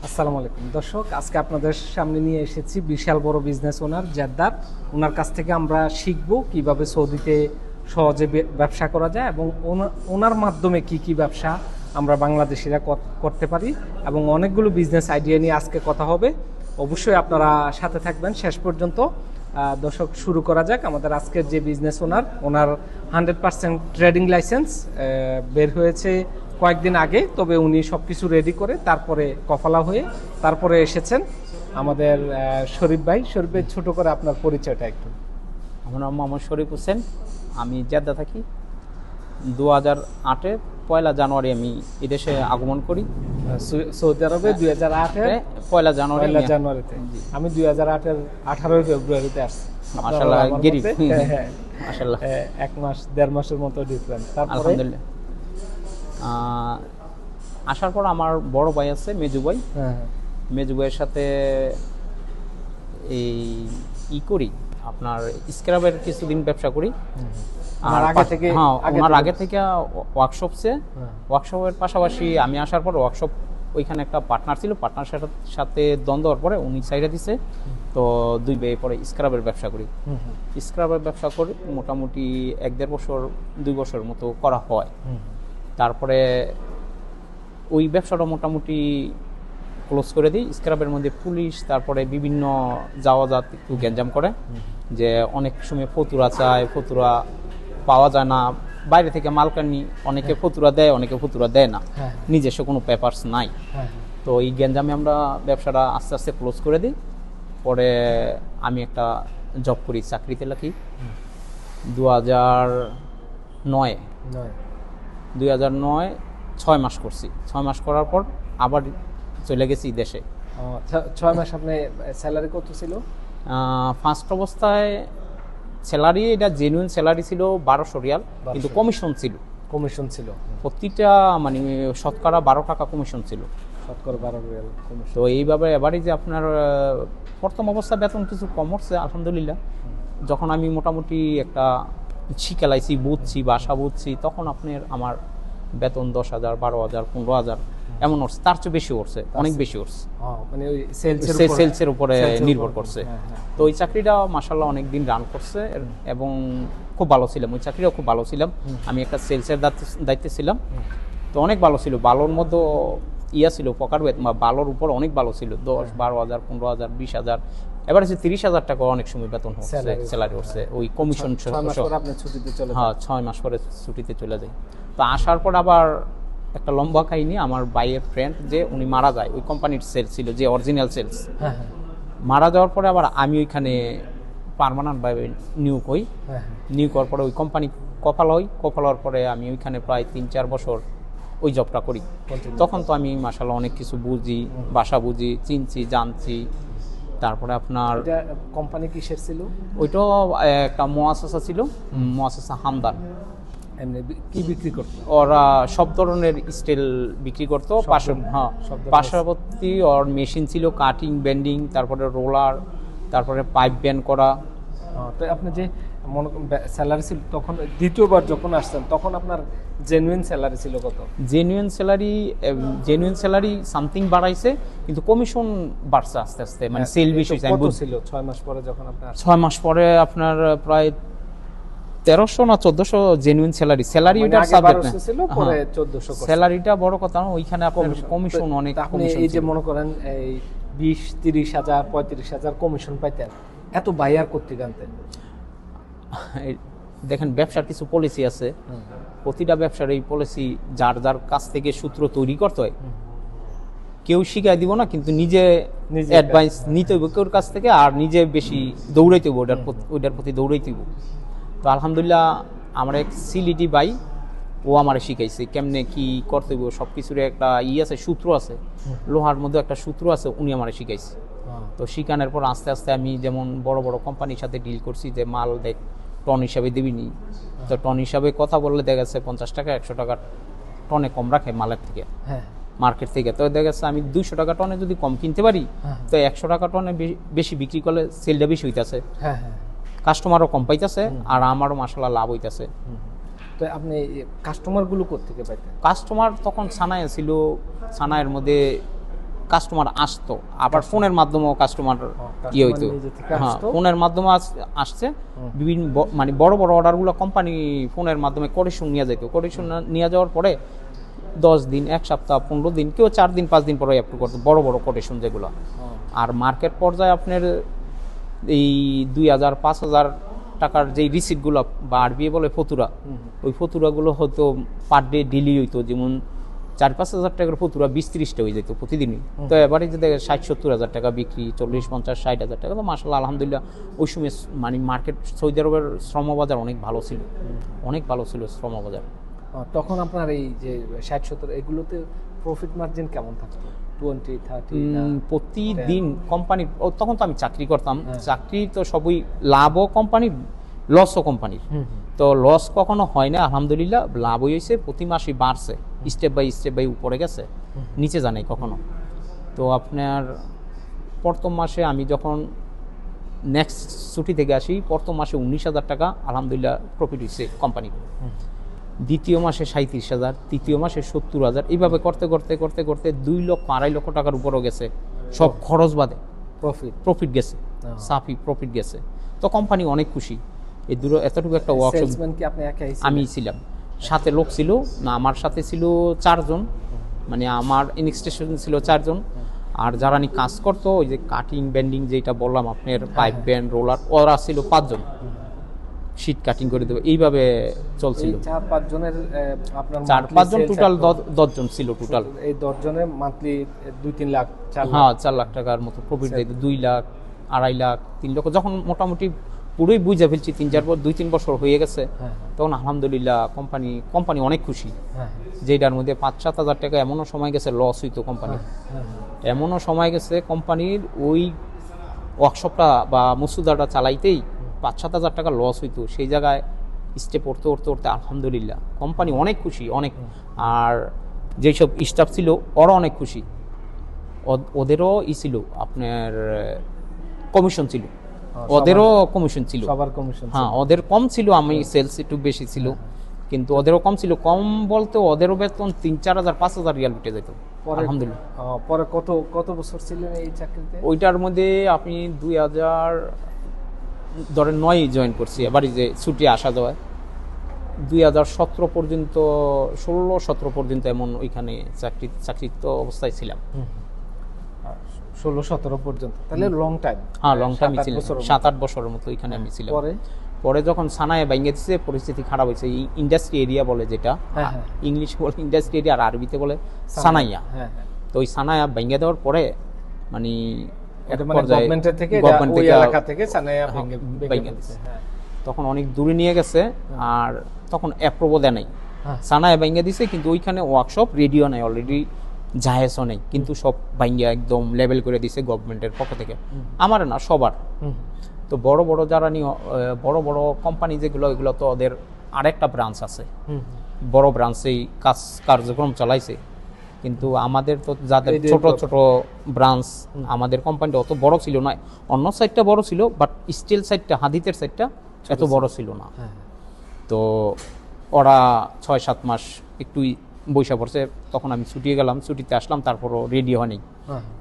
আসসালামু আলাইকুম দর্শক, আজকে আপনাদের সামনে নিয়ে এসেছি বিশাল বড় বিজনেস ওনার জেদ্দার। ওনার কাছ থেকে আমরা শিখব কিভাবে সৌদিতে সহজে ব্যবসা করা যায় এবং ওনার মাধ্যমে কি কি ব্যবসা আমরা বাংলাদেশিরা করতে পারি এবং অনেকগুলো বিজনেস আইডিয়া নিয়ে আজকে কথা হবে। অবশ্যই আপনারা সাথে থাকবেন শেষ পর্যন্ত। দর্শক, শুরু করা যাক। আমাদের আজকের যে বিজনেস ওনার 100% ট্রেডিং লাইসেন্স বের হয়েছে কয়েকদিন আগে, তবে উনি সব কিছু রেডি করে তারপরে কফালা হয়ে তারপরে এসেছেন। আমাদের শরীফ ভাই, ছোট করে আপনার পরিচয়টা একটু। আমার নাম মোহাম্মদ শরীফ হোসেন, আমি জেদ্দা থাকি। 2008-এ 1 জানুয়ারি আমি এদেশে আগমন করি। সৌদি আরবে 2008-এর 1 জানুয়ারিতে। আমি 2008-এর 18 ফেব্রুয়ারিতে আসছি। মাশাআল্লাহ, গরিব। মাশাআল্লাহ, 1 মাস 1.5 মাসের মতো ডিফারেন্স। আলহামদুলিল্লাহ। আসার পর আমার বড় ভাই আছে, মেজু ভাই। মেজু ভাইয়ের সাথে এই করি, আপনার স্ক্রাবের কিছুদিন ব্যবসা করি। আর ওনার আগে থেকে ওয়ার্কশপের পাশাপাশি আমি আসার পর ওয়ার্কশপ, ওইখানে একটা পার্টনার ছিল, পার্টনার সাথে দ্বন্দ্ব হওয়ার পরে উনি সাইডে দিছে। তো 2 ভাই পরে স্ক্রাবের ব্যবসা করি। স্ক্রাবের ব্যবসা করি মোটামুটি 1-1.5 বছর 2 বছর মতো করা হয়। তারপরে ওই ব্যবসাটা মোটামুটি ক্লোজ করে দিই। স্ক্রাবের মধ্যে পুলিশ, তারপরে বিভিন্ন যাওয়াজাত একটু গ্যাঞ্জাম করে, যে অনেক সময় ফতুরা চায়, ফতুরা পাওয়া যায় না। বাইরে থেকে মালকানি, অনেকে ফতুরা দেয়, অনেকে ফতুরা দেয় না, নিজস্ব কোনো পেপারস নাই। তো এই গ্যাঞ্জামে আমরা ব্যবসাটা আস্তে আস্তে ক্লোজ করে দিই। পরে আমি একটা জব করি, চাকরিতে লাগি 2009 6 মাস করছি। 6 মাস করার পর আবার চলে গেছি দেশে। 6 মাস আপনি স্যালারি কত ছিল? ফার্স্ট অবস্থায় স্যালারি, এটা জেনুইন স্যালারি ছিল 1200 রিয়াল, কিন্তু কমিশন ছিল প্রতিটা, মানে শতকরা 12 টাকা কমিশন ছিল, শতকরা 12 রিয়াল কমিশন। তো এইভাবে এবারে যে আপনার প্রথম অবস্থা বেতন কিছু কম হচ্ছে আলহামদুলিল্লাহ। যখন আমি মোটামুটি একটা শিখেলাইছি, বুঝছি, বাসা বুঝছি, তখন আপনার আমার বেতন 10,000, 12,000, 15,000 এমন উঠছে। তার চেয়ে বেশি উঠছে, অনেক বেশি উঠছে, মানে ওই সেলসের উপরে নির্ভর করছে। তো ওই চাকরিটা মাশাআল্লাহ অনেক দিন রান করছে এবং খুব ভালো ছিলাম, ওই চাকরিটাও খুব ভালো ছিলাম। আমি একটা সেলসের দায়িত্বে ছিলাম, তো অনেক ভালো ছিল। ভালোর মধ্যে ছিল পকার বেতন, ভালোর উপর অনেক ভালো ছিল, 10, 12,000, 15,000, 20,000, এবার 30,000 টাকা অনেক সময় বেতন হচ্ছে, স্যালারি হচ্ছে ওই কমিশন। হ্যাঁ, 6 মাস পরে ছুটিতে চলে যাই। তো আসার পর আবার একটা লম্বা কাহিনী, আমার ভাইয়ের ফ্রেন্ড যে উনি মারা যায়, ওই কোম্পানির সেলস ছিল, যে অরিজিনাল সেলস। মারা যাওয়ার পরে আবার আমি ওইখানে পার্মানেন্ট ভাবে নিয়োগ হই। নিয়োগ হওয়ার পরে ওই কোম্পানি কপাল হওয়ার পরে আমি ওইখানে প্রায় 3-4 বছর ওই জবটা করি। তখন তো আমি মাশাআল্লাহ অনেক কিছু বুঝি, ভাষা বুঝি, চিনছি, জানছি। তারপরে আপনার কোম্পানি কিসের ছিল? ওইটাও একটা মুআসাসা ছিল, মুআসাসা হামদান। কি বিক্রি করতো? ওরা সব ধরনের স্টিল বিক্রি করতো। পাশাপাশি ওর মেশিন ছিল, কাটিং, বেন্ডিং, তারপরে রোলার, তারপরে পাইপ বেন্ড করা। তো আপনি যে স্যালারি ছিল তখন, দ্বিতীয়বার যখন আসছেন, তখন আপনার জেনুইন স্যালারি ছিল কত? জেনুইন স্যালারি সামথিং বাড়াইছে, কিন্তু কমিশন বাড়ছে আস্তে আস্তে, মানে সেল বেশি ছিল। 6 মাস পরে যখন আপনার 6 মাস পরে আপনার প্রায় 1300 না 1400 জেনুইন স্যালারি ওটার সাবজেক্ট ছিল, পরে 1400 স্যালারিটা বড় কথা না, ওইখানে আপনার কমিশন অনেক। আপনি এই যে মনে করেন এই 20-30,000 35,000 কমিশন পাইতেন, এত বায়ার করতে জানতেন? দেখেন, ব্যবসার কিছু পলিসি আছে, প্রতিটা ব্যবসার এই পলিসি যার যার কাছ থেকে সূত্র তৈরি করতে হয়। কেউ শিখাই দিব না, কিন্তু নিজে অ্যাডভাইস নিতে হইব কেউর কাছ থেকে, আর নিজে বেশি দৌড়াইতে হইব, ওইটার প্রতি দৌড়াইতে হইব। তো আলহামদুলিল্লাহ আমার এক সিলিটি ভাই, ও আমার শিখাইছে কেমনে কি করতে হইব, সব কিছুর একটা আছে, সূত্র আছে, লোহার মধ্যে একটা সূত্র আছে, উনি আমার শিখাইছে। তো শিখানোর পর আস্তে আস্তে আমি যেমন বড় বড় কোম্পানির সাথে ডিল করছি, যে মাল দেখ টন হিসাবে দিবিনি, তো টন হিসাবে কথা বললে দেখা গেছে 50 টাকা 100 টাকা টনে কম রাখে মালের থেকে, মার্কেট থেকে। তো দেখা গেছে আমি 200 টাকা টনে যদি কম কিনতে পারি, তো 100 টাকা টনে বেশি বিক্রি করলে সেলটা বেশি হইতেছে, কাস্টমারও কম পাইতেছে, আর আমারও মাশাআল্লাহ লাভ হইতেছে। তো আপনি কাস্টমারগুলো কোথা থেকে পাইতেন? কাস্টমার তখন সানায় ছিল, সানায়ের মধ্যে কাস্টমার আসতো, আবার ফোনের মাধ্যমেও কাস্টমার ইয়ে হইতো। হ্যাঁ, ফোনের মাধ্যমে আসছে বিভিন্ন মানে বড় বড় অর্ডারগুলো কোম্পানি ফোনের মাধ্যমে কোটেশন নিয়ে যেত। কোটেশন নিয়ে যাওয়ার পরে 10 দিন, 1 সপ্তাহ, 15 দিন, কেউ 4 দিন 5 দিন পরে অ্যাপ্রুভ করতো বড় বড় কোটেশন যেগুলো। আর মার্কেট পর্যায়ে আপনার এই 2000 5000 টাকার যেই রিসিটগুলো বা আরবিএ বলে ফতুরা, ওই ফতুরাগুলো হয়তো পার ডে ডিলি হইতো, যেমন 4-5 হাজার টাকার ফতুরা 20-30টা হয়ে যেত প্রতিদিনই। তো এবারে যদি 60-70 হাজার টাকা বিক্রি, 40-50-60 হাজার টাকা, তো মাশাআল্লাহ আলহামদুলিল্লাহ ওই সময় মানে মার্কেট সৌদি আরবের শ্রমবাজার অনেক ভালো ছিল, অনেক ভালো ছিল শ্রমবাজার। তখন আপনার এই যে 60-70 এগুলোতে প্রফিট মার্জিন কেমন থাকতো? 20-30 প্রতিদিন কোম্পানির, তখন তো আমি চাকরি করতাম, চাকরি তো সবই লাভও কোম্পানির, লসও কোম্পানির। তো লস কখনো হয় না, আলহামদুলিল্লাহ লাভই হয়েছে, প্রতি মাসই বাড়ছে, স্টেপ বাই উপরে গেছে, নিচে জানাই কখনো। তো আপনার প্রথম মাসে আমি যখন নেক্সট ছুটি থেকে আসি, প্রথম মাসে 19,000 টাকা আলহামদুলিল্লাহ প্রফিট হয়েছে কোম্পানির। দ্বিতীয় মাসে 37,000, তৃতীয় মাসে 70,000, এইভাবে করতে করতে করতে করতে 2 লক্ষ 2.5 লক্ষ টাকার উপরও গেছে, সব খরচ বাদে প্রফিট গেছে, সাফি প্রফিট গেছে। তো কোম্পানি অনেক খুশি। এই এতটুকু একটা ওয়ার্কশপ আমি ছিলাম, সাথে লোক ছিল না, আমার সাথে ছিল 4 জন, মানে আমার ইনস্টেশন ছিল 4 জন। আর যারা কাজ করতো ওই যে কাটিং বেন্ডিং যেটা বললাম আপনার, পাইপ ব্যান্ড রোলার, ওরা ছিল 5 জন, শীট কাটিং করে দেবে, এইভাবে চলছিল। 4-5 জনের আপনার 4-5 জন টোটাল 10 জন ছিল টোটাল। এই 10 জনের মান্থলি 2-3 লাখ, 4 লাখ, হ্যাঁ 4 লাখ টাকার মতো প্রফিট দিত। 2 লাখ, 2.5 লাখ, 3 লক্ষ, যখন মোটামুটি পুরোই বুঝে ফেলছি, 2-3 বছর হয়ে গেছে, তখন আলহামদুলিল্লাহ কোম্পানি অনেক খুশি। যেটার মধ্যে 5-7 হাজার টাকা এমনও সময় গেছে লস হইতো কোম্পানি, এমনও সময় গেছে কোম্পানির ওই ওয়ার্কশপটা বা মুসুদাটা চালাইতেই 5-7 হাজার টাকা লস হইতো। সেই জায়গায় স্টেপ উঠতে উঠতে উঠতে আলহামদুলিল্লাহ কোম্পানি অনেক খুশি, অনেক। আর যেসব স্টাফ ছিল ওরা অনেক খুশি, ওদেরও ছিল আপনার কমিশন ছিল, ওদেরও কমিশন ছিল, সবার কমিশন। হ্যাঁ, ওদের কম ছিল, আমি সেলস একটু বেশি ছিল, কিন্তু ওদেরও কম ছিল। কম বলতে ওদেরও বেতন 3-4 হাজার 5 হাজার রিয়াল উঠে যেত আলহামদুলিল্লাহ। পরে কত বছর ছিলেন এই চাকরিতে? ওইটার মধ্যে আপনি 2009 জয়েন করছি, এবারই যে ছুটি আসা যাওয়ায় 2017 পর্যন্ত, 16-17 পর্যন্ত এমন ওইখানে চাকরিত অবস্থায় ছিলাম। 16-17 পর্যন্ত, তাহলে লং টাইম। হ্যাঁ, লং টাইম ছিল, 7-8 বছরের মতো এখানে আমি ছিলাম। পরে যখন সানায় ভেঙে দিচ্ছে, পরিস্থিতি খারাপ হয়েছে। এই ইন্ডাস্ট্রি এরিয়া বলে, যেটা ইংলিশ বলে ইন্ডাস্ট্রি এরিয়া, আর আরবিতে বলে সানাইয়া। তো ওই সানায়া ভেঙে দেওয়ার পরে মানে গভর্নমেন্টের থেকে ওই এলাকা থেকে সানায়া ভেঙে দিচ্ছে, তখন অনেক দূরে নিয়ে গেছে, আর তখন অ্যাপ্রুভও দেয় নাই। সানায়া ভেঙে দিছে, কিন্তু ওইখানে ওয়ার্কশপ রেডিও নাই, অলরেডি জাহেজও নেই, কিন্তু সব ভাঙ্গিয়া একদম লেভেল করে দিছে গভর্নমেন্টের পক্ষ থেকে, আমার না সবার। তো বড় বড় যারা বড় বড় কোম্পানি যেগুলো, এগুলো তো ওদের আরেকটা ব্রাঞ্চ আছে, বড় ব্রাঞ্চেই কার্যক্রম চালাইছে। কিন্তু আমাদের তো যাদের ছোট ছোট ব্রাঞ্চ, আমাদের কোম্পানিটা অত বড় ছিল না। অন্য সাইডটা বড় ছিল, বাট স্টিল সাইডটা, হাদিতের সাইডটা এত বড় ছিল না। তো ওরা 6-7 মাস একটু বৈশা পড়ছে, তখন আমি ছুটিয়ে গেলাম, ছুটিতে আসলাম, তারপরও রেডি হয়নি।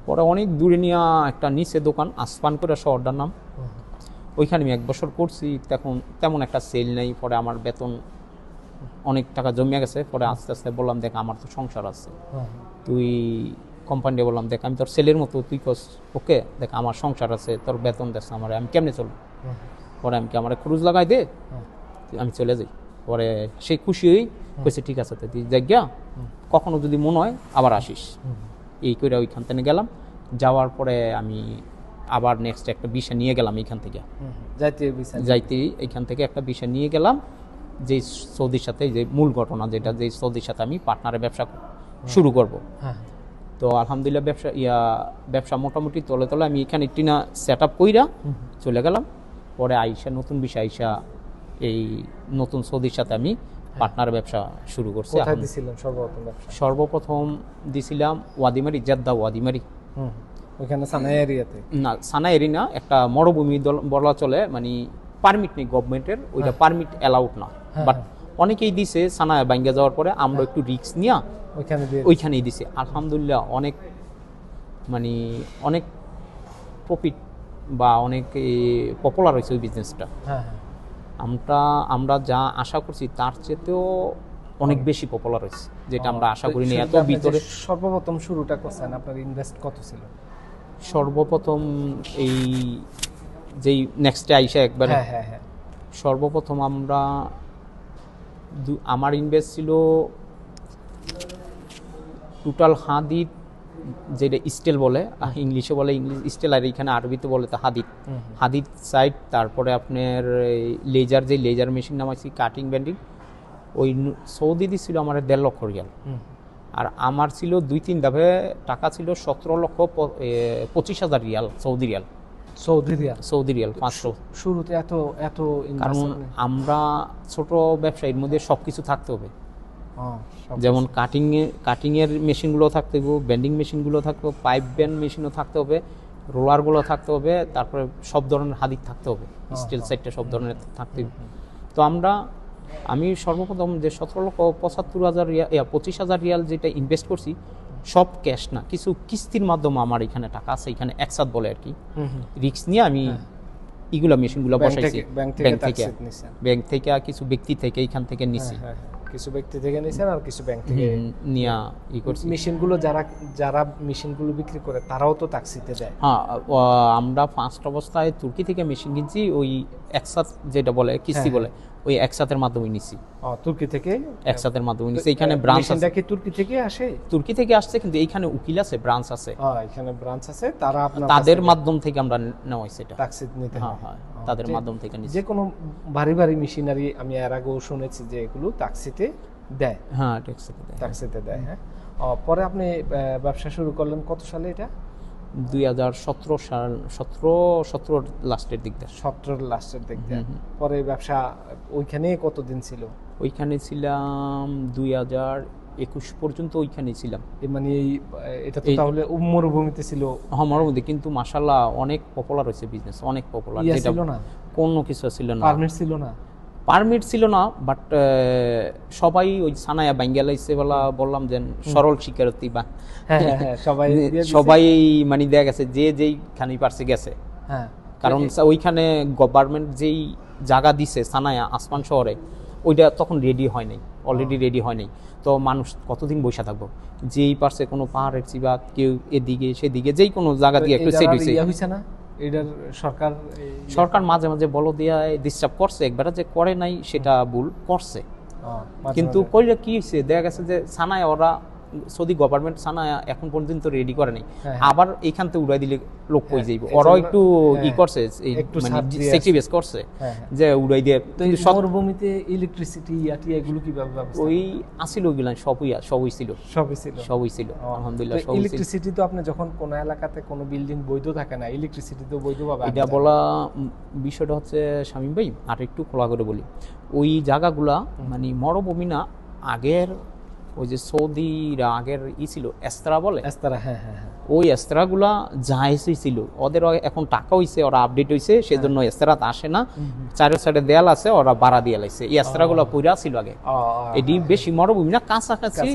পরে অনেক দূরে নিয়ে একটা নিচে দোকান, আসপান করে শহরটার নাম, ওইখানে আমি 1 বছর করছি। তেমন একটা সেল নেই। পরে আমার বেতন অনেক টাকা জমিয়ে গেছে। পরে আস্তে আস্তে বললাম, দেখ আমার তো সংসার আছে, তুই কোম্পানিটা বললাম, দেখ আমি তোর সেলের মতো, তুই কস ওকে, দেখ আমার সংসার আছে, তোর বেতন দেখ আমার, আমি কেমনে চলবো? পরে আমি কি আমার খরচ লাগাই দে, আমি চলে যাই। পরে সেই খুশি হই, কইছে ঠিক আছে তুই জায়গা, কখনো যদি মনে হয় আবার আসিস। এই করে ওইখান থেকে গেলাম। যাওয়ার পরে আমি আবার নেক্সট একটা বিষয় নিয়ে গেলাম এইখান থেকে, যাইতে এইখান থেকে একটা বিষয় নিয়ে গেলাম, যে সৌদির সাথে, যে মূল ঘটনা যেটা, যে সৌদির সাথে আমি পার্টনারের ব্যবসা শুরু করব। তো আলহামদুলিল্লাহ ব্যবসা মোটামুটি তলে তলে আমি এখানে টিনা সেট আপ কইরা চলে গেলাম। পরে আইসা নতুন বিষয় আইসা এই নতুন সৌদির সাথে আমি পার্টনার ব্যবসা শুরু করছি। সর্বপ্রথম দিছিলাম ওয়াদিমারি, জেদ্দা ওয়াদিমারি, ওখানে সানায়া এরিয়াতে না, সানায়া এরিয়া না, একটা মরুভূমি বলা চলে, মানে পারমিট নেই গভর্নমেন্টের, ওইটা পারমিট অ্যালাউড না। বাট অনেকেই দিছে, সানায়া ভাঙ্গা যাওয়ার পরে আমরা একটু রিস্ক নিয়ে ওইখানেই দিছি। আলহামদুলিল্লাহ অনেক মানে অনেক প্রফিট বা অনেক পপুলার হয়েছে ওই বিজনেসটা। হ্যাঁ হ্যাঁ। আমরা যা আশা করছি তার চেয়েতেও অনেক বেশি পপুলার হয়েছে, যেটা আমরা আশা করিনি। এত আপনি যে ভিতরে সর্বপ্রথম শুরুটা করছেন, আপনার ইনভেস্ট কত ছিল? সর্বপ্রথম এই যেই নেক্সটে আইসা একবারে হ্যাঁ হ্যাঁ হ্যাঁ। সর্বপ্রথম আমার ইনভেস্ট ছিল টোটাল হাদিদ, যেটা স্টিল বলে, ইংলিশে বলে ইংলিশ স্টিল, আর এখানে আরবিতে বলে তো হাদিদ। হাদিদ সাইড, তারপরে আপনার লেজার, যে লেজার মেশিন নামাইছি, কাটিং ব্যান্ডিং, ওই সৌদি ছিল আমার 1.5 লক্ষ রিয়াল। আর আমার ছিল 2-3 ধাপে টাকা ছিল 17,25,000 Real, Saudi Real. Saudi Real 500। শুরুতে এত এত কারণ আমরা ছোট ব্যবসায়ীর মধ্যে সব কিছু থাকতে হবে, যেমন কাটিংয়ের মেশিনগুলো থাকতে হবে, ব্যান্ডিং মেশিনগুলো থাকতে হবে, পাইপ ব্যান্ড মেশিনও থাকতে হবে, রোলারগুলো থাকতে হবে, তারপরে সব ধরনের হাদিদ থাকতে হবে, স্টিল সাইডটা সব ধরনের থাকতে হবে। তো আমি সর্বপ্রথম যে 17,75,000 রিয়াল যেটা ইনভেস্ট করছি, সব ক্যাশ না, কিছু কিস্তির মাধ্যমে আমার এখানে টাকা আছে, এখানে একসাথ বলে আর কি, রিস্ক নিয়ে আমি এগুলা মেশিনগুলো বসাইছি। ব্যাংক থেকে আর কিছু ব্যক্তি থেকে এখান থেকে নিছি, কিছু ব্যক্তি থেকে নিছেন আর কিছু ব্যাংক থেকে নিয়া করছি। মেশিনগুলো যারা মেশিনগুলো বিক্রি করে তারাও তো ট্যাক্সিতে দেয়। হ্যাঁ, আমরা ফার্স্ট অবস্থায় তুর্কি থেকে মেশিন কিনছি, ওই একসাথ যেটা বলে কিস্তি বলে, ওই একসাথের মাধ্যমে নিছি। তুর্কি থেকে একসাথের মাধ্যমে নিছি। এখানে ব্রাঞ্চ আছে। কি তুর্কি থেকে আসে? তুর্কি থেকে আসছে, কিন্তু এইখানে উকিল আছে, ব্রাঞ্চ আছে। এখানে ব্রাঞ্চ আছে, তারা তাদের মাধ্যম থেকে আমরা নেওয়া হয়েছে এটা। ট্যাক্সি নিতে হয়। হ্যাঁ, তাদের মাধ্যম থেকে নিছি। যে কোনো ভারী মেশিনারি আমি এর আগেও শুনেছি যে এগুলো ট্যাক্সিতে দেয়। হ্যাঁ, ট্যাক্সিতে দেয়। হ্যাঁ। পরে আপনি ব্যবসা শুরু করলেন কত সালে? এটা 2017 সাল, 17 লাস্টের দিক দিয়ে। 17 লাস্টের দিক দিয়ে। পরে ব্যবসা ওইখানে কতদিন ছিল? ওইখানে ছিলাম 2021 পর্যন্ত ওইখানেই ছিলাম। মানে এটা তো তাহলে মরুভূমিতে ছিল। হ্যাঁ, মরুভূমিতে, কিন্তু মাশাআল্লাহ অনেক পপুলার হয়েছে বিজনেস, অনেক পপুলার। যেটা ছিল না, কোনো কিছু ছিল না, পারমিট ছিল না, বাট সবাই ওই সানায়া বাঙ্গালাইছে বলা, বললাম যে সরল শিকারতি বা সবাই মানে দেখা গেছে যে যেইখানেই পারছে গেছে। কারণ ওইখানে গভর্নমেন্ট যেই জায়গা দিছে সানায়া আসমান শহরে, ওইটা তখন রেডি হয় নাই, অলরেডি রেডি হয় নাই। তো মানুষ কতদিন বসে থাকবো? যেই পারছে কোনো পাহাড়ের চিবা, কেউ এদিকে সেদিকে, যেই কোনো জায়গা দিয়ে একটু সেট হয়েছে না। এটার সরকার মাঝে মাঝে বলো দিয়া ডিস্টার্ব করছে, একবার যে করে নাই সেটা ভুল করছে, কিন্তু কইলে কি হয়েছে দেখা গেছে যে সানায় ওরা সৌদি গভর্নমেন্ট সানায় এখন পর্যন্ত রেডি করে নাই, আবার এইখান থেকে উড়াই দিলে লোক কই যাইব, ওরা একটু ই করছে, মানে সেক্রিফাইস করছে যে উড়াই দিয়ে। মরুভূমিতে ইলেকট্রিসিটি এগুলো কিভাবে ব্যবস্থা? ওই আসিল, ওইগুলা সবই ছিল আলহামদুলিল্লাহ। ইলেকট্রিসিটি তো আপনি যখন কোন এলাকাতে কোনো বিল্ডিং বৈধ থাকে না, ইলেকট্রিসিটি তো বৈধ পাবে। এটা বলা বিষয়টা হচ্ছে শামীম ভাই, আর একটু খোলা করে বলি, ওই জায়গাগুলা মানে মরুভূমি না, আগের ওই যে সৌদিরা আগের ছিল এস্তারা বলে, এস্তারা, হ্যাঁ, ওই এস্তারাগুলা জাহাজই ছিল, ওদের এখন টাকা হইছে, ওরা আপডেট হইছে, সেজন্য এস্তারা আসে না, চারো সাইডে দেয়াল আছে, ওরা ভাড়া দিয়ে লাইছে। এই এস্তারাগুলা পুরা ছিল আগে, এটি বেশি মরুভূমি না, কাছাকাছি,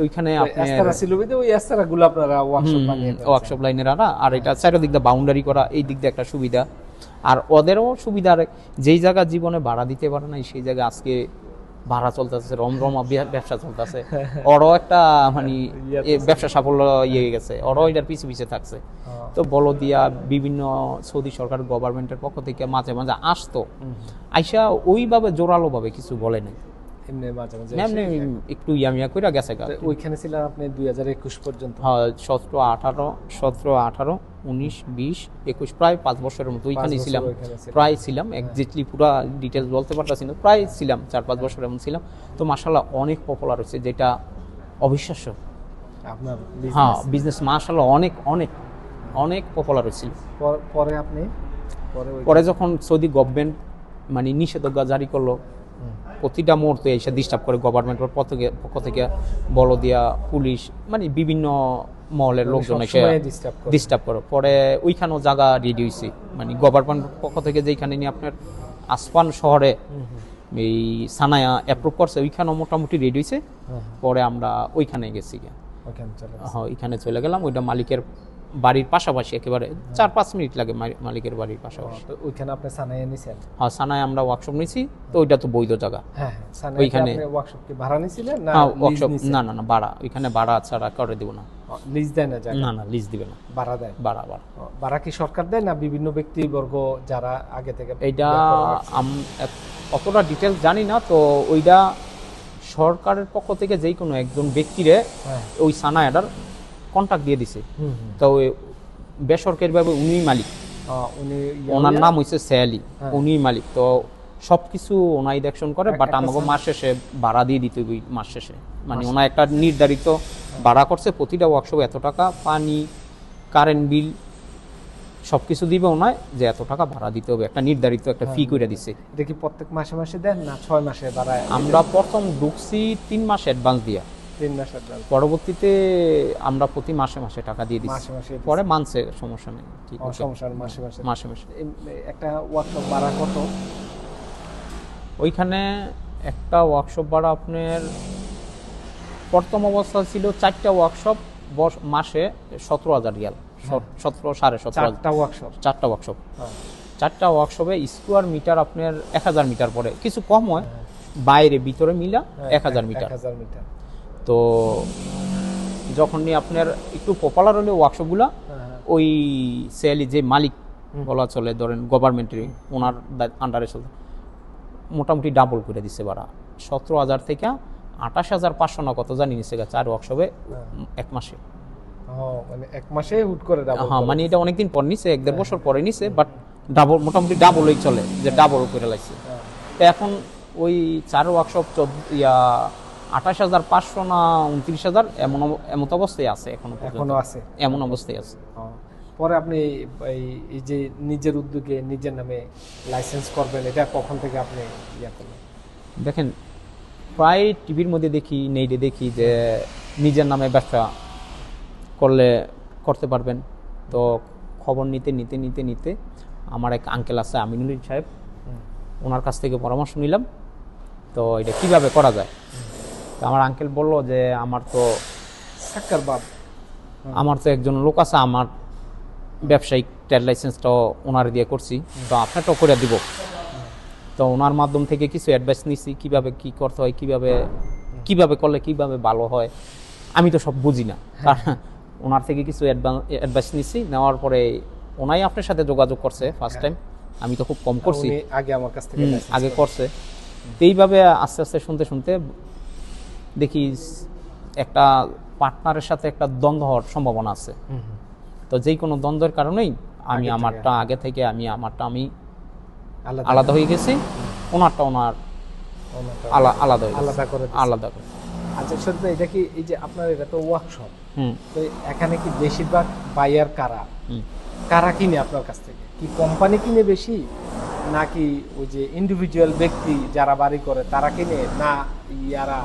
ওইখানে এস্তারা ছিল, ওই এস্তারাগুলো আপনারা ওয়ার্কশপ লাইনের আর এটা চারিদিক দিয়ে বাউন্ডারি করা, এই দিক দিয়ে একটা সুবিধা। আর ওদেরও সুবিধা, যেই জায়গা জীবনে ভাড়া দিতে পারে না সেই জায়গায় আজকে ভাড়া চলতেছে, রমরমা ব্যবসা চলতেছে, ওরাও একটা মানে ব্যবসা সাফল্য ইয়ে গেছে, ওরাও এটার পিছিয়ে থাকছে। তো বলো দিয়া বিভিন্ন সৌদি সরকার গভর্নমেন্টের পক্ষ থেকে মাঝে মাঝে আসতো, আইসা ওইভাবে জোরালো ভাবে কিছু বলে নাই, একটু ইয়ামিয়া কইরা গেছে। ওইখানে ছিলেন আপনি 2021 পর্যন্ত? হ্যাঁ, 17, 18, 19, 20, 21, প্রায় 5 বছরের মতো ওইখানেই ছিলাম, প্রায় ছিলাম, এক্স্যাক্টলি পুরো ডিটেলস বলতে পারতাছি না, প্রায় ছিলাম 4-5 বছর এমন ছিলাম। তো মাশাআল্লাহ অনেক পপুলার হচ্ছে, যেটা অবিশ্বাস্য। আপনার বিজনেস মাশাআল্লাহ অনেক অনেক অনেক পপুলার হয়েছিল। পরে আপনি পরে যখন সৌদি গভর্নমেন্ট মানে নিষেধাজ্ঞা জারি করলো, প্রতিটা মুহূর্তে এসে ডিস্টার্ব করে গভর্নমেন্টের পক্ষ থেকে, বলো দিয়া পুলিশ, মানে বিভিন্ন মহলের লোকজন এসে ডিস্টার্ব করে। পরে ওইখানেও জায়গা রেডি হয়েছে, মানে গভর্নমেন্টের পক্ষ থেকে যেখানে নিয়ে আপনার আসফান শহরে এই সানায়া অ্যাপ্রুভ করছে, ওইখানেও মোটামুটি রেডি হয়েছে। পরে আমরা ওইখানে গেছি, ওখানে চলে গেছে। হ্যাঁ এখানে চলে গেলাম, ওইটা মালিকের বাড়ির পাশাপাশি, একেবারে 4-5 মিনিট লাগে মালিকের বাড়ির পাশাপাশি। তো ওইখানে আপনি সানায় নিছেন? হ্যাঁ সানায় আমরা ওয়ার্কশপ নিয়েছি, তো ওইটা তো বৈধ জায়গা। হ্যাঁ সানায় ওইখানে আপনি ওয়ার্কশপ কি ভাড়া নিছিলেন না হ্যাঁ লিজ ওয়ার্কশপ, নিছেন? না না না ভাড়া, ওইখানে ভাড়া ছাড়া করে দেব না। লিজ দেয় না জায়গা? না না লিজ দিবে না, ভাড়া দেয়? ভাড়া ভাড়া। ভাড়া কি সরকার দেয় না বিভিন্ন ব্যক্তিবর্গ যারা আগে থেকে এইটা অতটা ডিটেলস জানি না, তো ওইটা সরকারের পক্ষ থেকে যেই কোনো একজন ব্যক্তিরে হ্যাঁ ওই সানায়াটার কন্ট্যাক্ট দিয়ে দিছে। তো ওই বেসরকারিভাবে উনিই মালিক, উনি ওনার নাম হইছে সেয়ালি, হ্যাঁ। উনিই মালিক। তো সবকিছু ওনাই দেখশন করে, বাট একটা আমাকে মাস শেষে ভাড়া দিয়ে দিতে হবে। মাস শেষে মানে ওনা একটা নির্ধারিত ভাড়া করছে, প্রতিটা ওয়ার্কশপে এত টাকা, পানি কারেন্ট বিল সবকিছু দিবে ওনায়, যে এত টাকা ভাড়া দিতে হবে, একটা নির্ধারিত একটা ফি করে দিছে। এটা কি প্রত্যেক মাসে মাসে দেন না 6 মাসে ভাড়া? আমরা প্রথম ঢুকছি 3 মাস অ্যাডভান্স দিয়া, 3 মাস অ্যাডভান্স, পরবর্তীতে আমরা প্রতি মাসে মাসে টাকা দিয়ে দিচ্ছি। মাসে মাসে পরে মানছে, সমস্যা নেই, ঠিক আছে সমস্যা নেই, মাসে মাসে। মাসে মাসে। একটা ওয়ার্কশপ ভাড়া কত? ওইখানে একটা ওয়ার্কশপ ভাড়া আপনার প্রথম অবস্থা ছিল 4টা ওয়ার্কশপ মাসে 17,000 রিয়াল, 17,500 4টা ওয়ার্কশপ? 4টা ওয়ার্কশপ, 4টা ওয়ার্কশপে স্কোয়ার মিটার আপনার 1000 মিটার পড়ে, কিছু কম হয়, বাইরে ভিতরে মিলা 1000 মিটার। 1000 মিটার। তো যখনই আপনার একটু পপুলার হলে ওয়ার্কশপগুলো, ওই সেলি যে মালিক বলা চলে, ধরেন গভর্নমেন্টের ওনার আন্ডারে চলতে, মোটামুটি ডাবল করে দিচ্ছে ভাড়া, 17,000 থেকে 28,500 না কত জানি নিচ্ছে 4 ওয়ার্কশপে 1 মাসে। মানে 1 মাসে হুট করে ডাবল? হ্যাঁ মানে এটা অনেকদিন পর নিছে, 1-1.5 বছর পরে নিছে, বাট ডাবল, মোটামুটি ডাবলই চলে, যে ডাবল করে লাগছে। তো এখন ওই 4 ওয়ার্কশপ 28,500 না 29,000 এমন অবস্থায় আছে এখনো আছে, এমন অবস্থায় আছে। পরে আপনি এই যে নিজের উদ্যোগে নিজের নামে লাইসেন্স করবেন, এটা কখন থেকে আপনি ইয়া করবেন? দেখেন প্রায় টিভির মধ্যে দেখি, নেটে দেখি যে নিজের নামে ব্যবসা করতে পারবেন। তো খবর নিতে নিতে নিতে নিতে আমার এক আঙ্কেল আছে আমিনুল সাহেব, ওনার কাছ থেকে পরামর্শ নিলাম, তো এটা কিভাবে করা যায়। তো আমার আঙ্কেল বলল যে আমার তো একজন লোক আছে, আমার ব্যবসায়িক ট্রেড লাইসেন্সটাও ওনার দিয়ে করছি, তো আপনারটাও করে দিব। তো ওনার মাধ্যম থেকে কিছু অ্যাডভাইস নিছি, কিভাবে কি করতে হয়, কিভাবে করলে কিভাবে ভালো হয়। আমি তো সব বুঝি না, কারণ ওনার থেকে কিছু অ্যাডভাইস নিছি, নেওয়ার পরে ওনাই আপনার সাথে যোগাযোগ করছে ফার্স্ট টাইম। আমি তো খুব কম করছি, আগে আমার কাছ থেকে আগে করছে। তো এইভাবে আস্তে আস্তে শুনতে শুনতে দেখি একটা পার্টনারের সাথে একটা দ্বন্দ্ব হওয়ার সম্ভাবনা আছে। তো যেই কোনো দ্বন্দ্বের কারণেই আমি আমারটা আগে থেকে আমি আলাদা হয়ে গেছি, ওনারটা ওনার আলাদা করে। আচ্ছা শরীফ ভাই, এটা কি এই যে আপনার এটা তো ওয়ার্কশপ, তো এখানে কি বেশিরভাগ বায়ার কারা কিনে আপনার কাছ থেকে? কি কোম্পানি কিনে বেশি, নাকি ওই যে ইন্ডিভিজুয়াল ব্যক্তি যারা বাড়ি করে তারা কিনে, না ইয়ারা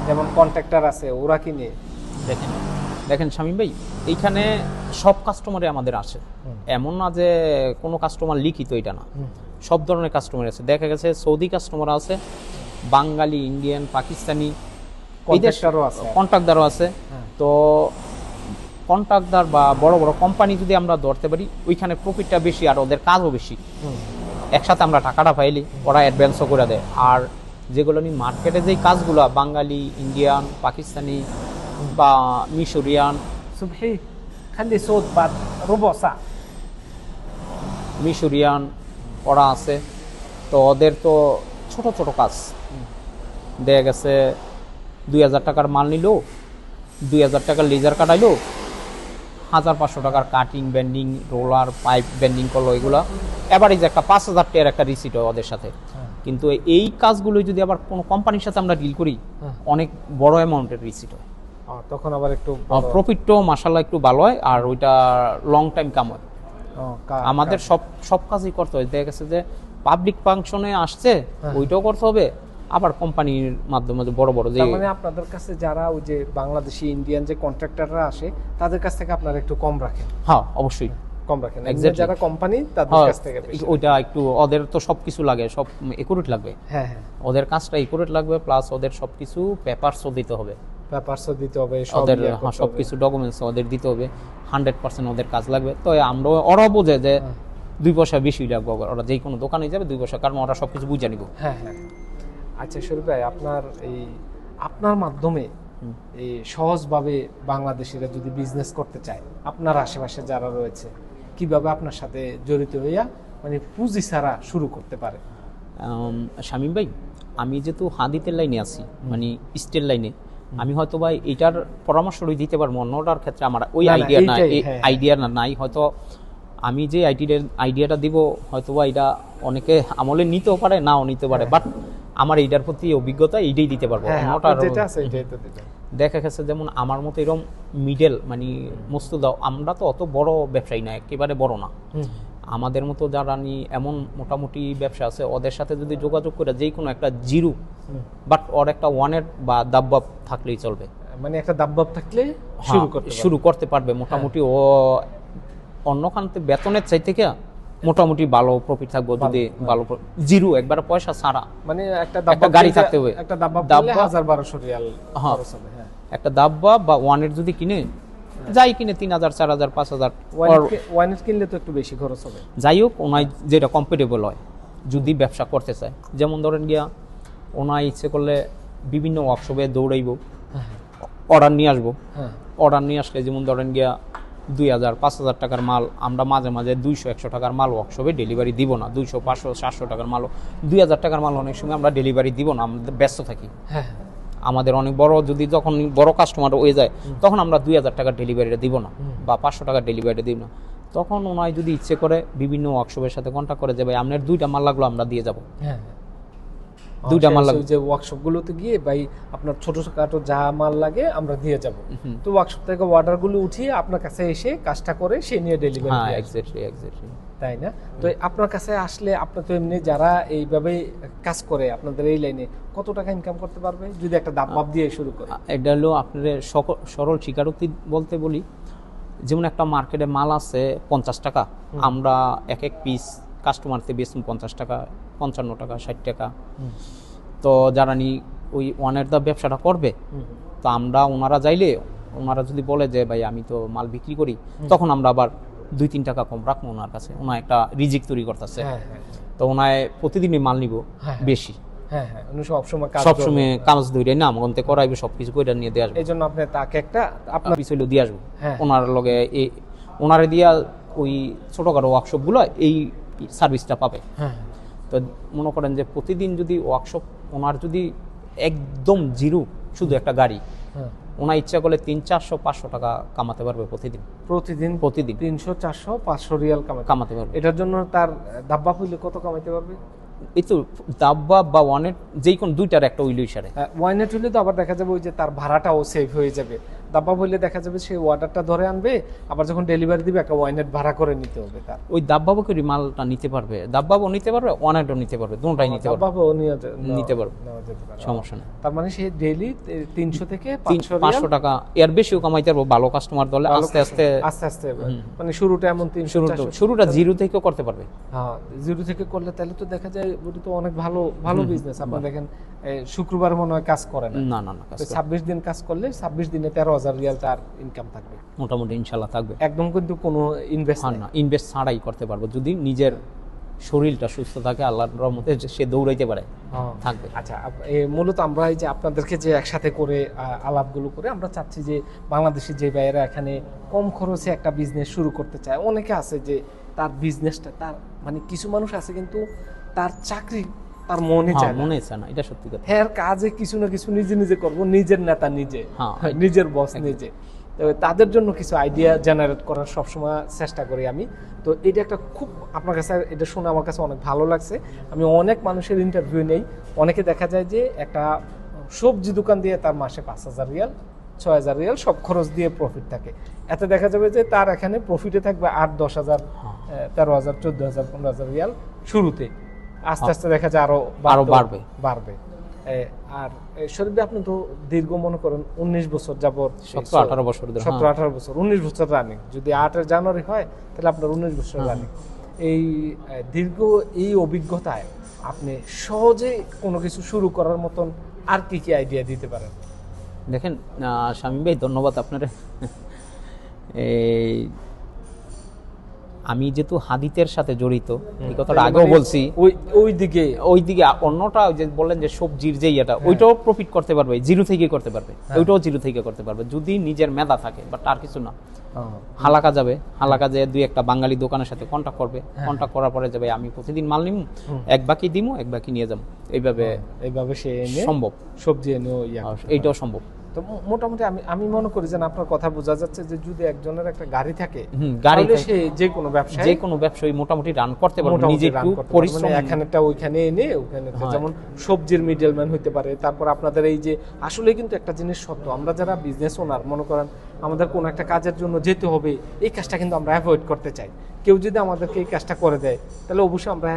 যেমন কন্ট্রাক্টর আছে ওরা কিনে? দেখেন শামীম ভাই, এইখানে সব কাস্টমারে আমাদের আসে, এমন না যে কোনো কাস্টমার লিখিত, এটা না, সব ধরনের কাস্টমার আছে। দেখা গেছে সৌদি কাস্টমার আছে, বাঙালি, ইন্ডিয়ান, পাকিস্তানি, কন্ট্রাক্টরও আছে। তো কন্ট্রাক্টর বা বড় বড় কোম্পানি যদি আমরা ধরতে পারি, ওইখানে প্রফিটটা বেশি আর ওদের কাজও বেশি, একসাথে আমরা টাকাটা পাইলি, ওরা অ্যাডভান্সও করে দেয়। আর যেগুলো নিয়ে মার্কেটে যেই কাজগুলো বাঙালি, ইন্ডিয়ান, পাকিস্তানি বা মিশরিয়ান, মিশরিয়ান ওরা আছে, তো ওদের তো ছোট ছোট কাজ দেখা গেছে 2,000 টাকার মাল নিল, 2,000 টাকার লেজার কাটাইলো, 1,500 টাকার cutting, bending, roller, pipe bending করলো, এগুলো এভারেজ একটা 5,000 টাকার একটা রিসিট হয় ওদের সাথে। কিন্তু এই কাজগুলো যদি আবার কোনো কোম্পানির সাথে আমরা ডিল করি, অনেক বড় অ্যামাউন্টের রিসিট হয়, তখন আবার একটু প্রফিটটাও মাশাআল্লাহ একটু ভালো হয়, আর ওইটা লং টাইম কাম হয়। আমাদের সব কাজই করতে হয়। দেখা গেছে যে পাবলিক ফাংশনে আসছে, ওইটাও করতে হবে, আবার কোম্পানির মাধ্যমে বড় বড় যে, মানে আপনাদের কাছে যারা ওই যে বাংলাদেশি, ইন্ডিয়ান যে কন্ট্রাক্টররা আসে, তাদের কাছ থেকে আপনারা একটু কম রাখেন? হ্যাঁ অবশ্যই কম রাখেন। যারা কোম্পানি তাদের কাছ থেকে ওইটা একটু, ওদের তো সবকিছু লাগে, সব একুরেট লাগবে। হ্যাঁ, ওদের কাজটা একুরেট লাগবে, প্লাস ওদের সবকিছু পেপারসও দিতে হবে। পেপারসও দিতে হবে, সব ওদের ইয়ে করতে হবে। সবকিছু ডকুমেন্টস ওদের দিতে হবে, 100% ওদের কাজ লাগবে। তো আমরা ওরা বোঝে যে 2 পয়সা বেশি লাগবে, ওরা যে কোনো দোকানে যাবে 2 পয়সা, কারণ ওরা সবকিছু বুঝে নিব। হ্যাঁ হ্যাঁ। আচ্ছা শরীফ ভাই, আপনার মাধ্যমে এই সহজভাবে বাংলাদেশিরা যদি বিজনেস করতে চায়, আপনার আশেপাশে যারা রয়েছে, কিভাবে আপনার সাথে জড়িত হইয়া মানে পুঁজি ছাড়া শুরু করতে পারে? শামীম ভাই, আমি যেহেতু হাদিতের লাইনে আছি, মানে স্টিল লাইনে, আমি হয়তো ভাই এটার পরামর্শ দিতে পারবো, অন্যটার ক্ষেত্রে আমার ওই আইডিয়া নাই। হয়তো আমি যে আইডিয়াটা দিব, হয়তো বা এটা অনেকে আমলে নিতেও পারে, নাও নিতে পারে, বাট আমার এইটার প্রতি অভিজ্ঞতা এইটাই দিতে পারবো। দেখা গেছে যেমন আমার মতো এরকম মিডল মানে মস্তুদাও, আমরা তো অত বড় ব্যবসায়ী না, একেবারে বড় না, আমাদের মতো যারা এমন মোটামুটি ব্যবসা আছে, ওদের সাথে যদি যোগাযোগ করে যে কোনো একটা জিরো বাট ওর একটা ওয়ানের বা দাব্বাব থাকলেই চলবে, মানে একটা দাব্বাব থাকলে শুরু করতে পারবে মোটামুটি। ও অন্যখানতে বেতনের চাই থেকে মোটামুটি ভালো প্রফিট থাকবে যদি ভালো জিরো একবার পয়সা ছাড়া, মানে একটা গাড়ি থাকতে হবে, একটা দাব্বাব 1000-1200 রিয়াল খরচ হবে। হ্যাঁ, একটা দাব্বাব বা ওয়ানের যদি কিনে যাই কিনে 3000 4000 5000, ওয়ানের কিনলে তো একটু বেশি খরচ হবে। যাই হোক, ওনাই যেটা কমফোর্টেবল হয় যদি ব্যবসা করতে চায়, যেমন ধরেন গিয়া ওনাই ইচ্ছে করলে বিভিন্ন ওয়ার্কশপে দৌড়াইব, অর্ডার নিয়ে আসবো, অর্ডার নিয়ে আসলে যেমন ধরেন গিয়া 2000-5000 টাকার মাল আমরা মাঝে মাঝে 200-100 টাকার মাল ওয়ার্কশপে ডেলিভারি দিব না, 200-500-700 টাকার মালও, 2000 টাকার মাল অনেক সময় আমরা ডেলিভারি দিব না, আমাদের ব্যস্ত থাকি। আমাদের অনেক বড় যদি যখন বড় কাস্টমার হয়ে যায়, তখন আমরা 2000 টাকার ডেলিভারিটা দিব না বা 500 টাকার ডেলিভারিটা দিব না। তখন ওনাই যদি ইচ্ছে করে বিভিন্ন ওয়ার্কশপের সাথে কন্ট্যাক্ট করে যে ভাই আপনার 2টা মাল লাগলো, আমরা দিয়ে যাবো। 2টা মাল লাগবে, যে ওয়ার্কশপগুলোতে গিয়ে ভাই আপনার ছোটখাটো যা মাল লাগে আমরা দিয়ে যাব, তো ওয়ার্কশপ থেকে অর্ডারগুলো উঠিয়ে আপনার কাছে এসে কাজটা করে সে নিয়ে ডেলিভারি দিয়ে। এক্স্যাক্টলি তাই না? তো আপনার কাছে আসলে আপনার তো এমনি যারা এইভাবে কাজ করে আপনাদের এই লাইনে কত টাকা ইনকাম করতে পারবে যদি একটা দাব্বাব দিয়ে শুরু করে? এটা হলো আপনার সরল স্বীকারোক্তি বলতে বলি, যেমন একটা মার্কেটে মাল আছে 50 টাকা, আমরা এক পিস কাস্টমারতে বেচুন 50 টাকা, 55 টাকা, 60 টাকা। তো যারা ওই ওয়ানের দা ব্যবসাটা করবে, তো আমরা ওনারা যাইলে, ওনারা যদি বলে যে ভাই আমি তো মাল বিক্রি করি, তখন আমরা আবার 2-3 টাকা কম রাখবো ওনার কাছে। ওনার একটা রিজিক তৈরি করতেছে, তো ওনায় প্রতিদিনই মাল নিব বেশি, সবসময় কাজ ধরে না মনতে করাইবে, সবকিছু করে নিয়ে দিয়ে আসবে। এই জন্য আপনি তাকে একটা আপনার পিছলে দিয়ে আসবো, ওনার লগে ওনারে দিয়া ওই ছোটখাটো ওয়ার্কশপ গুলো এই সার্ভিসটা পাবে। তো মনে করেন যে প্রতিদিন যদি ওয়ার্কশপ ওনার যদি একদম জিরো শুধু একটা গাড়ি, ওনার ইচ্ছা করলে 300-400-500 টাকা কামাতে পারবে প্রতিদিন 300-400-500 রিয়াল কামাতে পারবে। এটার জন্য তার দাব্বা হইলে কত কামাইতে পারবে? এই তো দাব্বা বা ওয়ানেট যেই কোন দুইটার একটা উইল ইশারে। ওয়ানেট হইলে তো আবার দেখা যাবে ওই যে তার ভাড়াটাও সেভ হয়ে যাবে। দাব্বা হইলে দেখা যাবে সেই অর্ডারটা ধরে আনবে, আবার যখন ডেলিভারি দিবে একটা ওয়ানেট ভাড়া করে নিতে হবে তার। ওই দাব্বাবো করে মালটা নিতে পারবে, দাব্বাবো নিতে পারবে, ওয়ানেটও নিতে পারবে, দুটোটাই নিতে পারবে, দাব্বাবো নিতে পারবে, সমস্যা নেই। তার মানে সে ডেইলি 300 থেকে 500 টাকা এর বেশিও কামাইতে পারবে ভালো কাস্টমার দলে। আস্তে আস্তে মানে শুরুটা এমন 300, শুরুটা জিরো থেকেও করতে পারবে। হ্যাঁ, জিরো থেকে করলে তাহলে তো দেখা যায় ওটা তো অনেক ভালো বিজনেস। আপনি দেখেন শুক্রবার মনে হয় কাজ করে না, 26 দিন কাজ করলে 26 দিনে 13,000 রিয়াল তার ইনকাম থাকবে মোটামুটি, ইনশাআল্লাহ থাকবে। একদম কিন্তু কোনো ইনভেস্ট ছাড়াই করতে পারবো যদি নিজের শরীরটা সুস্থ থাকে, আল্লাহর রহমতে সে দৌড়াইতে পারে থাকবে। আচ্ছা, মূলত আমরা এই যে আপনাদেরকে যে একসাথে করে আলাপগুলো করে আমরা চাচ্ছি যে বাংলাদেশি যে ভাইয়েরা এখানে কম খরচে একটা বিজনেস শুরু করতে চায়। অনেকে আছে যে তার বিজনেসটা তার মানে কিছু মানুষ আছে কিন্তু তার চাকরি তার মনে চায় না, এটা সত্যি কথা। হ্যাঁ, কাজে কিছু না কিছু নিজে করব, নিজের নেতা নিজে, নিজের বস নিজে। তাদের জন্য কিছু আইডিয়া জেনারেট করার সবসময় চেষ্টা করি আমি। তো এটা একটা খুব আপনার কাছে এটা শুনে আমার কাছে অনেক ভালো লাগছে। আমি অনেক মানুষের ইন্টারভিউ নেই, অনেকে দেখা যায় যে একটা সবজি দোকান দিয়ে তার মাসে 5,000 রিয়াল 6,000 রিয়াল সব খরচ দিয়ে প্রফিট থাকে। এতে দেখা যাবে যে তার এখানে প্রফিটে থাকবে 8-10,000, 13,000, 14,000, 15,000 রিয়াল শুরুতে। আস্তে আস্তে দেখা যায় আরো বাড়বে। আর শরীফ আপনি তো দীর্ঘ মনে করেন 19 বছর যাবত, 17-18 বছর, 19 বছর রানিং। যদি 8 জানুয়ারি হয় তাহলে আপনার 19 বছর রানিং। এই দীর্ঘ এই অভিজ্ঞতায় আপনি সহজে কোনো কিছু শুরু করার মতন আর কি আইডিয়া দিতে পারেন? দেখেন শামীম ভাই, ধন্যবাদ আপনার। এই আমি যেহেতু হাদিতের সাথে জড়িত, এই কথাটা আগেও বলছি, ওই দিকে অন্যটা যে বললেন যে সবজির যে ইয়েটা, ওইটাও প্রফিট করতে পারবে, জিরো থেকে করতে পারবে, ওইটাও জিরো থেকে করতে পারবে যদি নিজের মেধা থাকে, বাট আর কিছু না। হালাকা যাবে, হালাকা যে দুই একটা বাঙালি দোকানের সাথে কন্ট্যাক্ট করবে, কন্ট্যাক্ট করার পরে যাবে আমি প্রতিদিন মাল নিব, এক বাকি দিব, এক বাকি নিয়ে যাবো, এইভাবে সে সম্ভব, সবজি এনেও এইটাও সম্ভব। তো মোটামুটি আমি মনে করি যে আপনার কথা বোঝা যাচ্ছে যে যদি একজনের একটা গাড়ি থাকে, গাড়িতে সে যে কোনো ব্যবসায় মোটামুটি রান করতে পারবে, নিজে একটু পরিশ্রম, এখানেটা ওইখানে এনে ওখানে, যেমন সবজির মিডলম্যান হইতে পারে। তারপর আপনাদের এই যে আসলে কিন্তু একটা জিনিস সত্য, আমরা যারা বিজনেস ওনার, মনে করেন আমাদের কোনো একটা কাজের জন্য যেতে হবে, এই কাজটা কিন্তু আমরা অ্যাভয়েড করতে চাই। কেউ যদি আমাদেরকে এই কাজটা করে দেয়, তাহলে অবশ্যই আমরা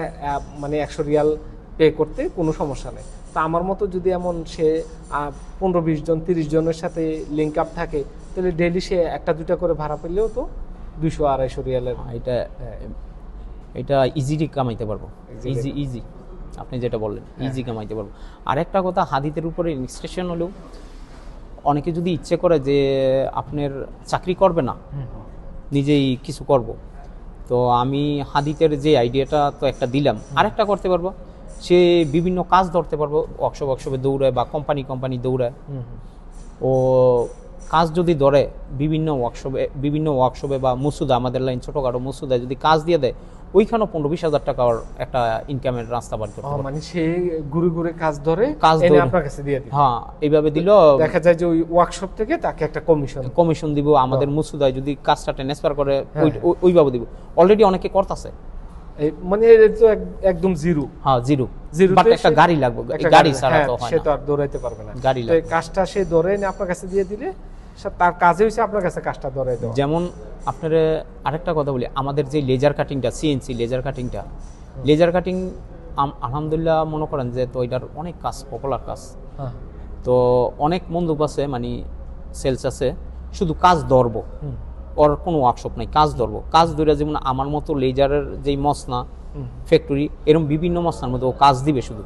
মানে 100 রিয়াল পে করতে কোনো সমস্যা নেই। তা আমার মতো যদি এমন সে 15-20 জন 30 জনের সাথে লিঙ্ক আপ থাকে, তাহলে ডেইলি সে একটা দুটা করে ভাড়া পেলেও তো 200-250 রিয়ালের এটা ইজিলি কামাইতে পারবো। ইজি আপনি যেটা বললেন, ইজি কামাইতে পারবো। আর একটা কথা, হাদিতের উপরে ইনস্ট্রাকশন হলেও অনেকে যদি ইচ্ছে করে যে আপনার চাকরি করবে না, নিজেই কিছু করব, তো আমি হাদিতের যে আইডিয়াটা তো একটা দিলাম, আরেকটা করতে পারবো, সে বিভিন্ন কাজ ধরতে পারবো, ওয়ার্কশপে দৌড়ায় বা কোম্পানি দৌড়ায়, ও কাজ যদি ধরে বিভিন্ন ওয়ার্কশপে বা মুসুদা, আমাদের লাইন ছোটখাটো মুসুদায় যদি কাজ দিয়ে দেয়, ওইখানেও 15-20 হাজার টাকার একটা ইনকামের রাস্তা বার করতে পারে। মানে সে ঘুরে কাজ ধরে আপনার কাছে দিয়ে দিবে। হ্যাঁ, এইভাবে দিল, দেখা যায় যে ওই ওয়ার্কশপ থেকে তাকে একটা কমিশন দিব। আমাদের মুসুদায় যদি কাজটা ট্রান্সফার করে, ওইভাবে দিব। অলরেডি অনেকে করতেছে, মানে তো একদম জিরো। হ্যাঁ, জিরো, বাট একটা গাড়ি লাগবে, গাড়ি ছাড়া তো হয় না, সে তো আর দৌড়াইতে পারবে না। গাড়ি লাগবে, কাজটা সে ধরে এনে আপনার কাছে দিয়ে দিলে তার কাজে হইছে আপনার কাছে কাজটা ধরাই দেওয়া। যেমন আপনার আরেকটা কথা বলি, আমাদের যে লেজার কাটিংটা, সিএনসি লেজার কাটিং আলহামদুলিল্লাহ মনে করেন যে তো এটার অনেক কাজ, পপুলার কাজ, তো অনেক মন্দুপ আছে, মানে সেলস আছে, শুধু কাজ ধরবো, ওর কোনো ওয়ার্কশপ নাই, কাজ ধরবো, কাজ ধরে যেমন আমার মতো লেজারের যেই মসনা ফ্যাক্টরি, এরকম বিভিন্ন মসনার মধ্যে ও কাজ দিবে শুধু।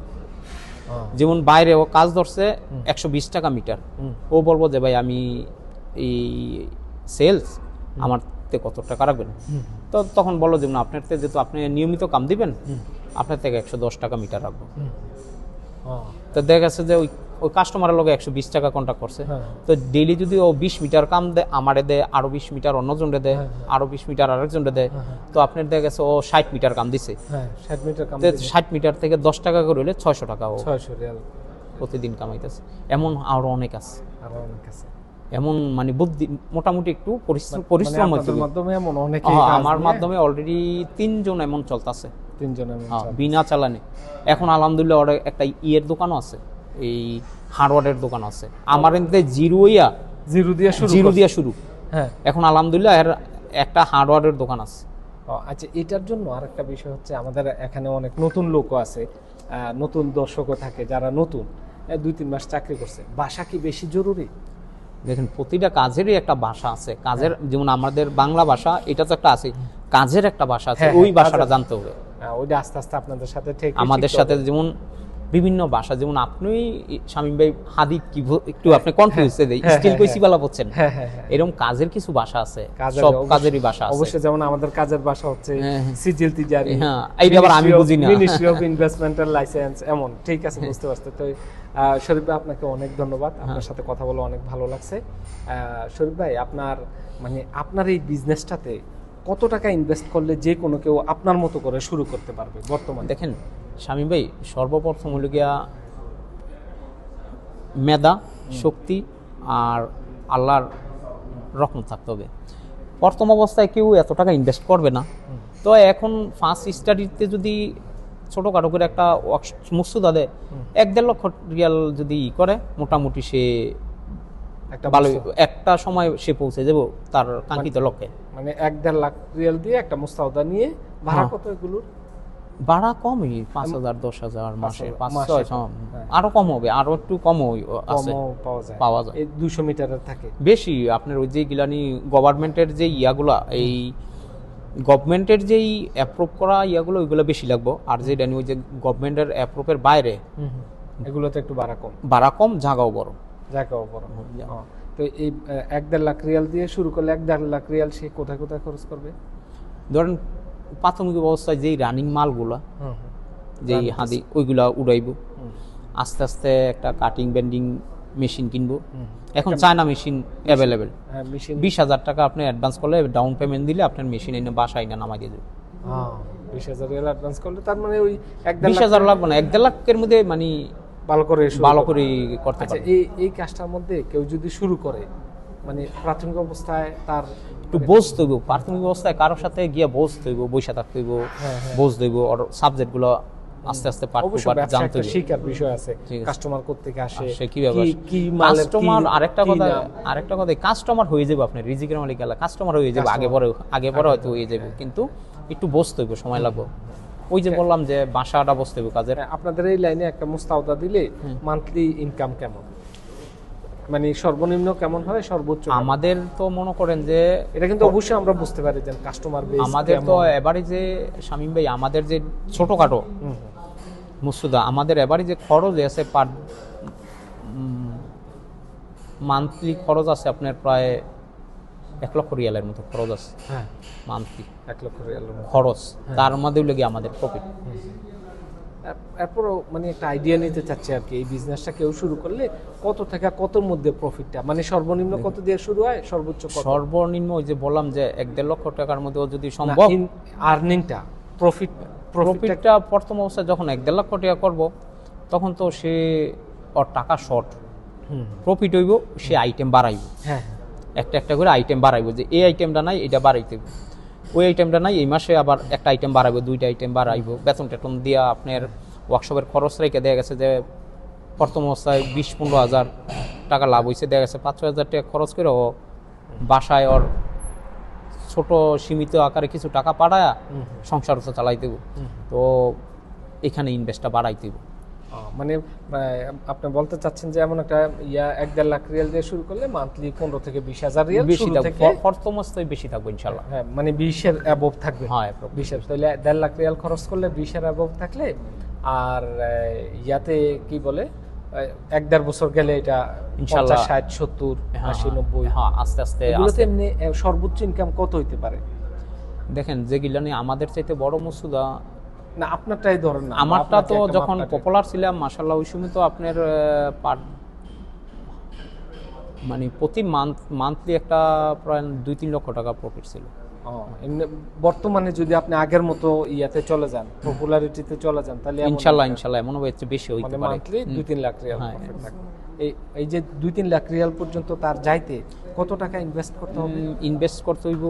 যেমন বাইরে ও কাজ ধরছে 120 টাকা মিটার, ও বলবো যে ভাই আমি এই সেলস আমার কত টাকা রাখবেন, তো তখন বলো যেমন আপনার থেকে যেহেতু আপনি নিয়মিত কাম দিবেন, আপনার থেকে 110 টাকা মিটার রাখবো। তো দেখা গেছে যে ওই কাস্টমারের লগে 120 টাকা কন্ট্যাক্ট করছে, তো ডেইলি যদি ও 20 মিটার কাম দেয়, আমারে দেয়, আরো 20 মিটার অন্যজনরে দেয়, আরো 20 মিটার আরেকজনরে দেয়, তো আপনার দেখা গেছে ও 60 মিটার কাম দিছে, 60 মিটার থেকে 10 টাকা করে হলে 600 টাকা ও 600 রিয়াল প্রতিদিন কামাইতেছে। এমন আরো অনেক আছে, এমন মানে বুদ্ধি মোটামুটি একটু পরিশ্রম মাধ্যমে এমন অনেক, আমার মাধ্যমে অলরেডি 3 জন এমন চলতেছে, 3 জন বিনা চালানে। এখন আলহামদুলিল্লাহ ওর একটা ইয়ের দোকানও আছে, এই হার্ডওয়্যারের দোকান আছে, আমার এতে জিরো দিয়ে শুরু। হ্যাঁ, এখন আলহামদুলিল্লাহ এর একটা হার্ডওয়্যারের দোকান আছে। আচ্ছা, এটার জন্য আরেকটা বিষয় হচ্ছে, আমাদের এখানে অনেক নতুন লোকও আছে, নতুন দর্শকও থাকে, যারা নতুন 2-3 মাস চাকরি করছে, ভাষা কি বেশি জরুরি? দেখেন, প্রতিটা কাজেরই একটা ভাষা আছে, কাজের যেমন আমাদের বাংলা ভাষা, এটা তো একটা আছে, কাজের একটা ভাষা আছে, ওই ভাষাটা জানতে হবে। ওইটা আস্তে আস্তে আপনাদের সাথে আমাদের সাথে যেমন বিভিন্ন ভাষা, যেমন আপনি শামীম ভাই হাদিদ কি একটু আপনি কনফিউজ হয়ে যায়, স্টিল কইছি বলা বলছেন, এরকম কাজের কিছু ভাষা আছে, সব কাজেরই ভাষা আছে অবশ্যই। যেমন আমাদের কাজের ভাষা হচ্ছে সিজিল তিজারি, হ্যাঁ, এইটা আবার আমি বুঝি না, মিনিস্ট্রি অফ ইনভেস্টমেন্টাল লাইসেন্স, এমন। ঠিক আছে, বুঝতে পারছি। তো শরীফ ভাই, আপনাকে অনেক ধন্যবাদ, আপনার সাথে কথা বলে অনেক ভালো লাগছে। শরীফ ভাই, আপনার এই বিজনেসটাতে কত টাকা ইনভেস্ট করলে যে কোনো কেউ আপনার মতো করে শুরু করতে পারবে বর্তমানে? দেখেন শামীম ভাই, সর্বপ্রথম হলো গিয়া মেধা, শক্তি আর আল্লাহর রহমত থাকতে হবে। প্রথম অবস্থায় কেউ এত টাকা ইনভেস্ট করবে না, তো এখন ফার্স্ট স্টাডিতে যদি ছোটোখাটো করে একটা মুসুদা দেয়, 1-1.5 লক্ষ রিয়াল যদি করে, মোটামুটি সে ভালো একটা সময় সে পৌঁছে যাবো তার কাঙ্ক্ষিত লক্ষ্যে। মানে 1-1.5 লাখ রিয়াল দিয়ে একটা মুস্তাওদা নিয়ে, ভাড়া কত এগুলোর? ভাড়া কমই, 5,000 10,000 মাসে, 5-6, আরো কম হবে, আরো একটু কম পাওয়া যায়। 200 মিটারের থাকে বেশি। আপনার ওই যে গিলানি গভর্নমেন্টের যে ইয়াগুলা, এই গভর্নমেন্টের যেই অ্যাপ্রুভ করা ইয়াগুলো, ওইগুলো বেশি লাগবে। আর যেটা ওই যে গভর্নমেন্টের অ্যাপ্রুভের বাইরে, এগুলোতে একটু ভাড়া কম, জায়গাও বড়। জায়গাও বড়। তো এই 1-1.5 লাখ রিয়াল দিয়ে শুরু করলে 1.5 লাখ রিয়াল সে কোথায় কোথায় খরচ করবে? ধরেন প্রাথমিক অবস্থায় যেই রানিং মালগুলা, যেই হাদি ওইগুলা উড়াইবো, আস্তে আস্তে একটা কাটিং বেন্ডিং মেশিন কিনবো। এখন চায়না মেশিন অ্যাভেলেবেল, 20,000 টাকা আপনি অ্যাডভান্স করলে, ডাউন পেমেন্ট দিলে আপনার মেশিন এনে বাসায় না নামাই দিয়ে দেবে। 20,000 রিয়াল অ্যাডভান্স করলে তার মানে ওই 20,000 লাগবে না, 1.5 লাখের মধ্যে মানে ভালো করে করতে আচ্ছা, পারবে। এই কাজটার মধ্যে কেউ যদি শুরু করে, মানে প্রাথমিক অবস্থায় তার একটু বসতে হইব, প্রাথমিক অবস্থায় কারোর সাথে গিয়ে বসতে হইব, বসে থাকতে হইব, বসতে হইব, আর সাবজেক্টগুলো আস্তে আস্তে পার্ট টু পার্ট জানতে হইব। শিকার বিষয় আছে, কাস্টমার কোত্থেকে আসে, সে কিভাবে কি মালের কাস্টমার। আরেকটা কথা কাস্টমার হয়ে যাবে, আপনি রিজিকের মালিক আল্লাহ, কাস্টমার হয়ে যাবে, আগে পরে হয়তো হয়ে যাবে, কিন্তু একটু বসতে হইব, সময় লাগবে। ওই যে বললাম যে বাসাটা বসতে হইব কাজের। আপনাদের এই লাইনে একটা মুস্তাওদা দিলে মান্থলি ইনকাম কেমন, মানে সর্বনিম্ন কেমন হয়, সর্বোচ্চ? আমাদের তো মনে করেন যে এটা কিন্তু অবশ্যই আমরা বুঝতে পারি যে কাস্টমার বেস আমাদের তো এবারে যে শামীম ভাই, আমাদের যে ছোটখাটো মুসুদা, আমাদের এবারে যে খরচ আছে পার মান্থলি খরচ আছে আপনার প্রায় 1 লক্ষ রিয়ালের মতো খরচ আছে। হ্যাঁ, মান্থলি 1 লক্ষ রিয়ালের খরচ, তার মধ্যে লেগে আমাদের প্রফিট। এরপরও মানে একটা আইডিয়া নিতে চাচ্ছি আর কি, এই বিজনেসটা কেউ শুরু করলে কত থেকে কতর মধ্যে প্রফিটটা, মানে সর্বনিম্ন কত দিয়ে শুরু হয়, সর্বোচ্চ কত? সর্বনিম্ন ওই যে বললাম যে 1-1.5 লক্ষ টাকার মধ্যে যদি সম্ভব, আর্নিংটা, প্রফিটটা প্রথম অবস্থায় যখন 1-1.5 লক্ষ টাকা করবো, তখন তো সে ওর টাকা শর্ট, প্রফিট হইব, সে আইটেম বাড়াইব। হ্যাঁ, একটা একটা করে আইটেম বাড়াইব, যে এই আইটেমটা নাই এটা বাড়াইতে হবে, ওই আইটেমটা নাই এই মাসে আবার একটা আইটেম বাড়াইব, 2টা আইটেম বাড়াইব। বেতন টেতন দিয়া আপনার ওয়ার্কশপের খরচ রেখে দেওয়া গেছে যে প্রথম অবস্থায় 20-15 হাজার টাকা লাভ হয়েছে, দেখা গেছে 5-6 হাজার টাকা খরচ করে ও বাসায় ওর ছোট সীমিত আকারে কিছু টাকা পাঠায় সংসার তো চালাই দেব। তো এখানে ইনভেস্টটা বাড়াই দেব। মানে আপনি বলতে চাচ্ছেন যে এমন একটা 1-1.5 লাখ রিয়াল দিয়ে শুরু করলে মান্থলি 15 থেকে 20,000 রিয়াল বেশি শুরু থেকে, প্রথম অবস্থায় বেশি থাকবে ইনশাআল্লাহ। হ্যাঁ, মানে 20-এর অ্যাবভ থাকবে। হ্যাঁ, 20-এর, তাহলে 1.5 লাখ রিয়াল খরচ করলে 20-এর অ্যাবভ থাকলে, আর ইয়াতে কি বলে 1-1.5 বছর গেলে এটা ইনশাআল্লাহ 50, 60, 70, 80, 90, হ্যাঁ, আস্তে আস্তে এগুলোতে এমনি সর্বোচ্চ ইনকাম কত হইতে পারে? দেখেন যেগুলো নিয়ে আমাদের চাইতে বড় মুসুদা, না আপনারটাই ধরেন না, আমারটা তো যখন পপুলার ছিলাম মাশাআল্লাহ, ওই সময় তো আপনার মানে প্রতি মান্থলি একটা প্রায় 2-3 লক্ষ টাকা প্রফিট ছিল। বর্তমানে যদি আপনি আগের মতো ইয়াতে চলে যান, পপুলারিটিতে চলে যান, তাহলে ইনশাআল্লাহ মনে হয় একটু বেশি হইতে পারে, মান্থলি 2-3 লাখ রিয়াল প্রফিট থাকবে। এই যে 2-3 লাখ রিয়াল পর্যন্ত তার যাইতে কত টাকা ইনভেস্ট করতে হবে? ইনভেস্ট করতে হইব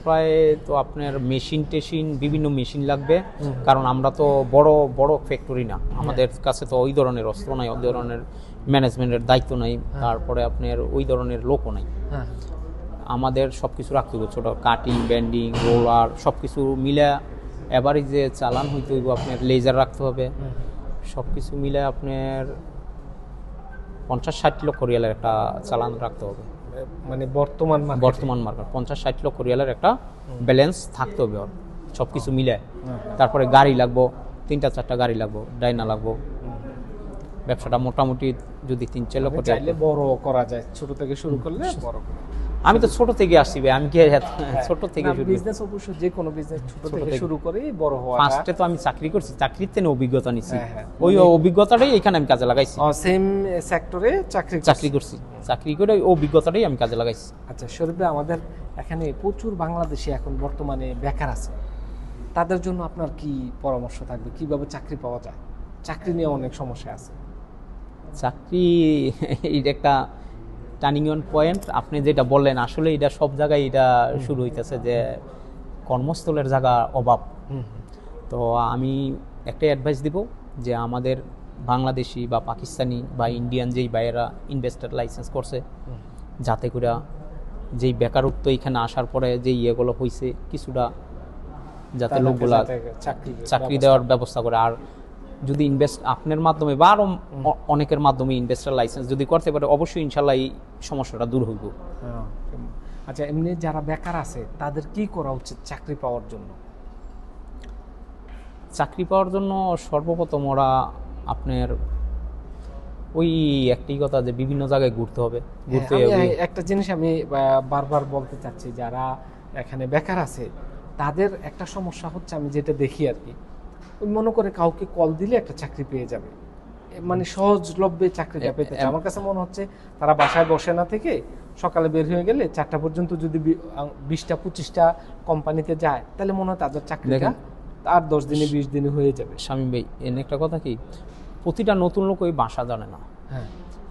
প্রায়, তো আপনার মেশিন বিভিন্ন মেশিন লাগবে, কারণ আমরা তো বড় ফ্যাক্টরি না, আমাদের কাছে তো ওই ধরনের অস্ত্র নাই, ওই ধরনের ম্যানেজমেন্টের দায়িত্ব নাই, তারপরে আপনার ওই ধরনের লোকও নাই। আমাদের সবকিছু রাখতে হবে, ছোট কাটিং বেন্ডিং রোলার সবকিছু মিলে এভারেজে চালান হইতে হইব, আপনার লেজার রাখতে হবে, সবকিছু মিলে আপনার 50-60 লক্ষ রিয়ালের একটা চালান রাখতে হবে। মানে বর্তমান মার্কেট 50-60 লক্ষ রিয়ালের একটা ব্যালেন্স থাকতে হবে ওর, সবকিছু মিলে। তারপরে গাড়ি লাগবো, 3-4টা গাড়ি লাগবো, ডাইনা লাগবো। ব্যবসাটা মোটামুটি যদি 3-4 লক্ষ চাইলে বড় করা যায়, ছোট থেকে শুরু করলে বড় করা। আমি তো ছোট থেকে আসছি ভাই, আমি কি ছোট থেকে শুরু? বিজনেস অবশ্য যে কোনো বিজনেস ছোট থেকে শুরু করে বড় হওয়া। ফার্স্টে তো আমি চাকরি করছি, চাকরিতে অভিজ্ঞতা নিছি, ওই অভিজ্ঞতাটাই এখানে আমি কাজে লাগাইছি। সেম সেক্টরে চাকরি করছি, চাকরি করে ওই অভিজ্ঞতাটাই আমি কাজে লাগাইছি। আচ্ছা শরীফ ভাই, আমাদের এখানে প্রচুর বাংলাদেশি এখন বর্তমানে বেকার আছে, তাদের জন্য আপনার কি পরামর্শ থাকবে, কিভাবে চাকরি পাওয়া যায়? চাকরি নিয়ে অনেক সমস্যা আছে। চাকরি এটা একটা টার্নিং অন পয়েন্ট, আপনি যেটা বললেন আসলে এটা সব জায়গায় এটা শুরু হইতেছে যে কর্মস্থলের জায়গা অভাব। তো আমি একটা অ্যাডভাইস দিব যে আমাদের বাংলাদেশি বা পাকিস্তানি বা ইন্ডিয়ান যেই ভাইয়েরা ইনভেস্টর লাইসেন্স করছে, যাতে করে যেই বেকারত্ব এখানে আসার পরে যে ইয়েগুলো হয়েছে কিছুটা, যাতে লোকগুলা চাকরি দেওয়ার ব্যবস্থা করে। আর যদি ইনভেস্ট আপনার মাধ্যমে বা আরও অনেকের মাধ্যমে ইনভেস্টর লাইসেন্স যদি করতে পারে, অবশ্যই ইনশাল্লাহ এই সমস্যাটা দূর হইব। আচ্ছা, এমনি যারা বেকার আছে তাদের কি করা উচিত চাকরি পাওয়ার জন্য? চাকরি পাওয়ার জন্য সর্বপ্রথম ওরা আপনার ওই একটাই কথা যে বিভিন্ন জায়গায় ঘুরতে হবে, ঘুরতে একটা জিনিস আমি বারবার বলতে চাচ্ছি, যারা এখানে বেকার আছে তাদের একটা সমস্যা হচ্ছে, আমি যেটা দেখি আর কি, ওই মনে করে কাউকে কল দিলে একটা চাকরি পেয়ে যাবে, মানে সহজলভ্যে চাকরিটা পেতে চায়। আমার কাছে মনে হচ্ছে তারা বাসায় বসে না থেকে সকালে বের হয়ে গেলে 4টা পর্যন্ত যদি 20টা 25টা কোম্পানিতে যায়, তাহলে মনে হয় তাদের চাকরিটা আর 10 দিনে 20 দিনে হয়ে যাবে। শামীম ভাই, এর একটা কথা কি, প্রতিটা নতুন লোক ওই ভাষা জানে না, হ্যাঁ,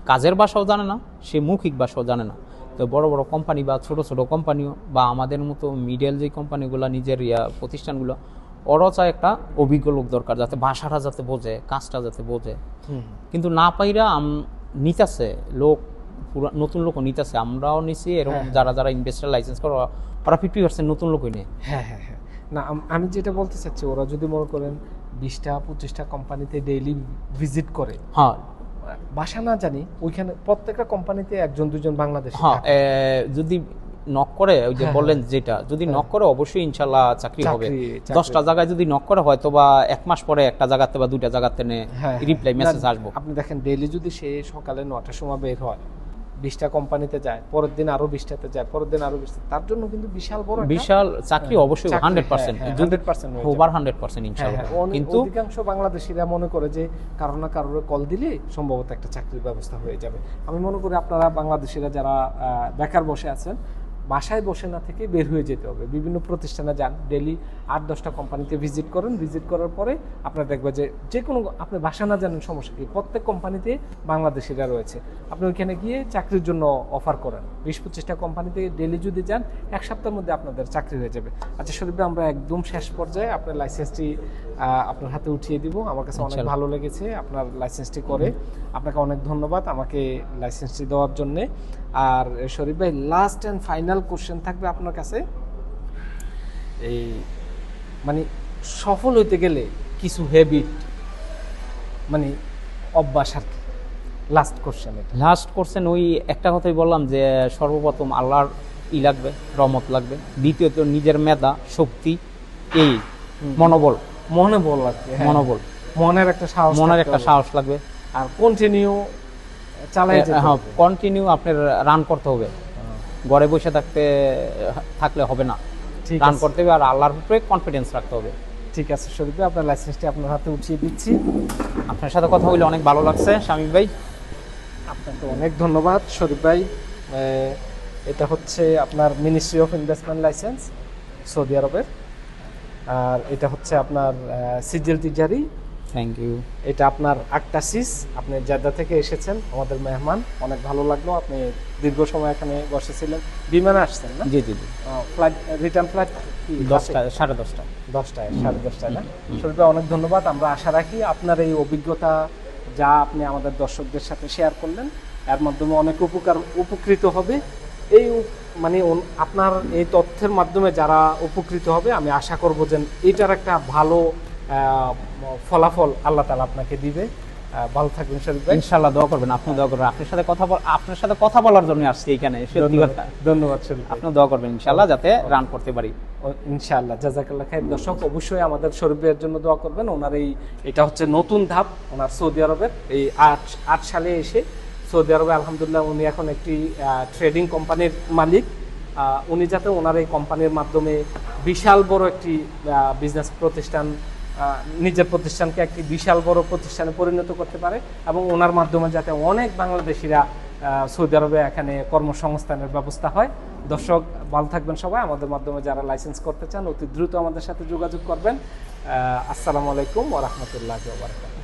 কাজের ভাষাও জানে না, সে মৌখিক ভাষাও জানে না। তো বড় বড় কোম্পানি বা ছোট ছোট কোম্পানিও বা আমাদের মতো মিডিয়াল যে কোম্পানিগুলো, নিজের প্রতিষ্ঠানগুলো, ওরাও চায় একটা অভিজ্ঞ লোক দরকার, যাতে ভাষাটা যাতে বোঝে, কাজটা যাতে বোঝে। কিন্তু না পাইরা নিতেছে লোক, নতুন লোকও নিতেছে, আমরাও নিছি এরকম। যারা যারা ইনভেস্টার লাইসেন্স করে ওরা 50% নতুন লোকই নেই। হ্যাঁ হ্যাঁ হ্যাঁ, না আমি যেটা বলতে চাচ্ছি, ওরা যদি মনে করেন 20টা 25টা কোম্পানিতে ডেইলি ভিজিট করে, হ্যাঁ, ভাষা না জানি, ওইখানে প্রত্যেকটা কোম্পানিতে 1-2 জন বাংলাদেশি, হ্যাঁ, যদি নক করে, ওই যে বললেন যেটা, যদি নক করে অবশ্যই ইনশাল্লাহ চাকরি হবে। 10টা জায়গায় যদি নক করে, হয়তো বা 1 মাস পরে একটা জায়গাতে বা 2টা জায়গাতে রিপ্লাই মেসেজ আসবো। আপনি দেখেন ডেইলি যদি সে সকালে 9টার সময় বের হয়, 20টা কোম্পানিতে যায়, পরের দিন আরো 20টাতে যায়, পরের দিন আরো 20টা, তার জন্য কিন্তু বিশাল বড় বিশাল চাকরি অবশ্যই 100%, 100% ওভার 100% ইনশাআল্লাহ। কিন্তু অধিকাংশ বাংলাদেশিরা মনে করে যে কারো না কারোর কল দিলে সম্ভবত একটা চাকরির ব্যবস্থা হয়ে যাবে। আমি মনে করি আপনারা বাংলাদেশিরা যারা বেকার বসে আছেন, বাসায় বসে না থেকে বের হয়ে যেতে হবে, বিভিন্ন প্রতিষ্ঠানে যান, ডেইলি 8-10টা কোম্পানিতে ভিজিট করেন। ভিজিট করার পরে আপনার দেখবে যে কোনো, আপনি ভাষা না জানেন সমস্যা কি, প্রত্যেক কোম্পানিতে বাংলাদেশিরা রয়েছে, আপনি ওইখানে গিয়ে চাকরির জন্য অফার করেন। 20-25টা কোম্পানিতে ডেইলি যদি যান, 1 সপ্তাহের মধ্যে আপনাদের চাকরি হয়ে যাবে। আচ্ছা শরীফ ভাই, আমরা একদম শেষ পর্যায়ে আপনার লাইসেন্সটি আপনার হাতে উঠিয়ে দিব। আমার কাছে অনেক ভালো লেগেছে আপনার লাইসেন্সটি করে, আপনাকে অনেক ধন্যবাদ আমাকে লাইসেন্সটি দেওয়ার জন্য। আর শরীফ ভাই, লাস্ট অ্যান্ড ফাইনাল কোশ্চেন থাকবে আপনার কাছে, এই মানে সফল হইতে গেলে কিছু হ্যাবিট, মানে অভ্যাস আর কি, লাস্ট কোশ্চেন। লাস্ট কোশ্চেন ওই একটা কথাই বললাম যে সর্বপ্রথম আল্লাহর লাগবে, রহমত লাগবে, দ্বিতীয়ত নিজের মেধা শক্তি, এই মনোবল আর কি, মনোবল, মনের একটা সাহস লাগবে, আর কন্টিনিউ চালাই যেতে হবে। কন্টিনিউ আপনার রান করতে হবে, ঘরে বসে থাকলে হবে না, রান করতে হবে, আর আল্লাহর উপরে কনফিডেন্স রাখতে হবে। ঠিক আছে শরীফ ভাই, আপনার লাইসেন্সটি আপনার হাতে উঠিয়ে দিচ্ছি। আপনার সাথে কথা বলে অনেক ভালো লাগছে শামীম ভাই, আপনাকে অনেক ধন্যবাদ শরীফ ভাই। এটা হচ্ছে আপনার ministry of investment licence Saudi আরবের, আর এটা হচ্ছে আপনার সিজিল তিজারি। Thank you. এটা আপনার আক্তাসিস, আপনি জেদ্দা থেকে এসেছেন, আমাদের মেহমান, অনেক ভালো লাগলো। আপনি দীর্ঘ সময় এখানে বসেছিলেন, বিমানে আসছেন না? জি জি জি। ফ্লাইট, রিটার্ন ফ্লাইট 10টায়, 10:30টায়। 10টায় না? শরীফ ভাই অনেক ধন্যবাদ। আমরা আশা রাখি আপনার এই অভিজ্ঞতা যা আপনি আমাদের দর্শকদের সাথে শেয়ার করলেন, এর মাধ্যমে অনেক উপকৃত হবে। এই মানে আপনার এই তথ্যের মাধ্যমে যারা উপকৃত হবে, আমি আশা করব যে এটার একটা ভালো ফলাফল আল্লাহ তাআলা আপনাকে দিবে। ভালো থাকবেন শরীফ ভাই, ইনশাআল্লাহ দোয়া করবেন, আপনি দোয়া করবেন। আপনার সাথে কথা বলার জন্য আসছি এখানে, সত্যি কথা। ধন্যবাদ শরীফ ভাই, আপনি দোয়া করবেন ইনশাআল্লাহ যাতে রান করতে পারি। ইনশাআল্লাহ, জাযাকাল্লাহ খাইর। দর্শক অবশ্যই আমাদের শরীফ ভাইয়ের জন্য দোয়া করবেন। ওনার এটা হচ্ছে নতুন ধাপ ওনার সৌদি আরবের, এই 8 সালে এসে সৌদি আরবে আলহামদুলিল্লাহ উনি এখন একটি ট্রেডিং কোম্পানির মালিক। উনি যাতে ওনার এই কোম্পানির মাধ্যমে বিশাল বড় একটি বিজনেস প্রতিষ্ঠান, নিজের প্রতিষ্ঠানকে একটি বিশাল বড় প্রতিষ্ঠানে পরিণত করতে পারে, এবং ওনার মাধ্যমে যাতে অনেক বাংলাদেশিরা সৌদি আরবে এখানে কর্মসংস্থানের ব্যবস্থা হয়। দর্শক ভালো থাকবেন সবাই। আমাদের মাধ্যমে যারা লাইসেন্স করতে চান অতি দ্রুত আমাদের সাথে যোগাযোগ করবেন। আসসালামু আলাইকুম ওয়া রাহমাতুল্লাহি ওয়া বারাকাতুহু।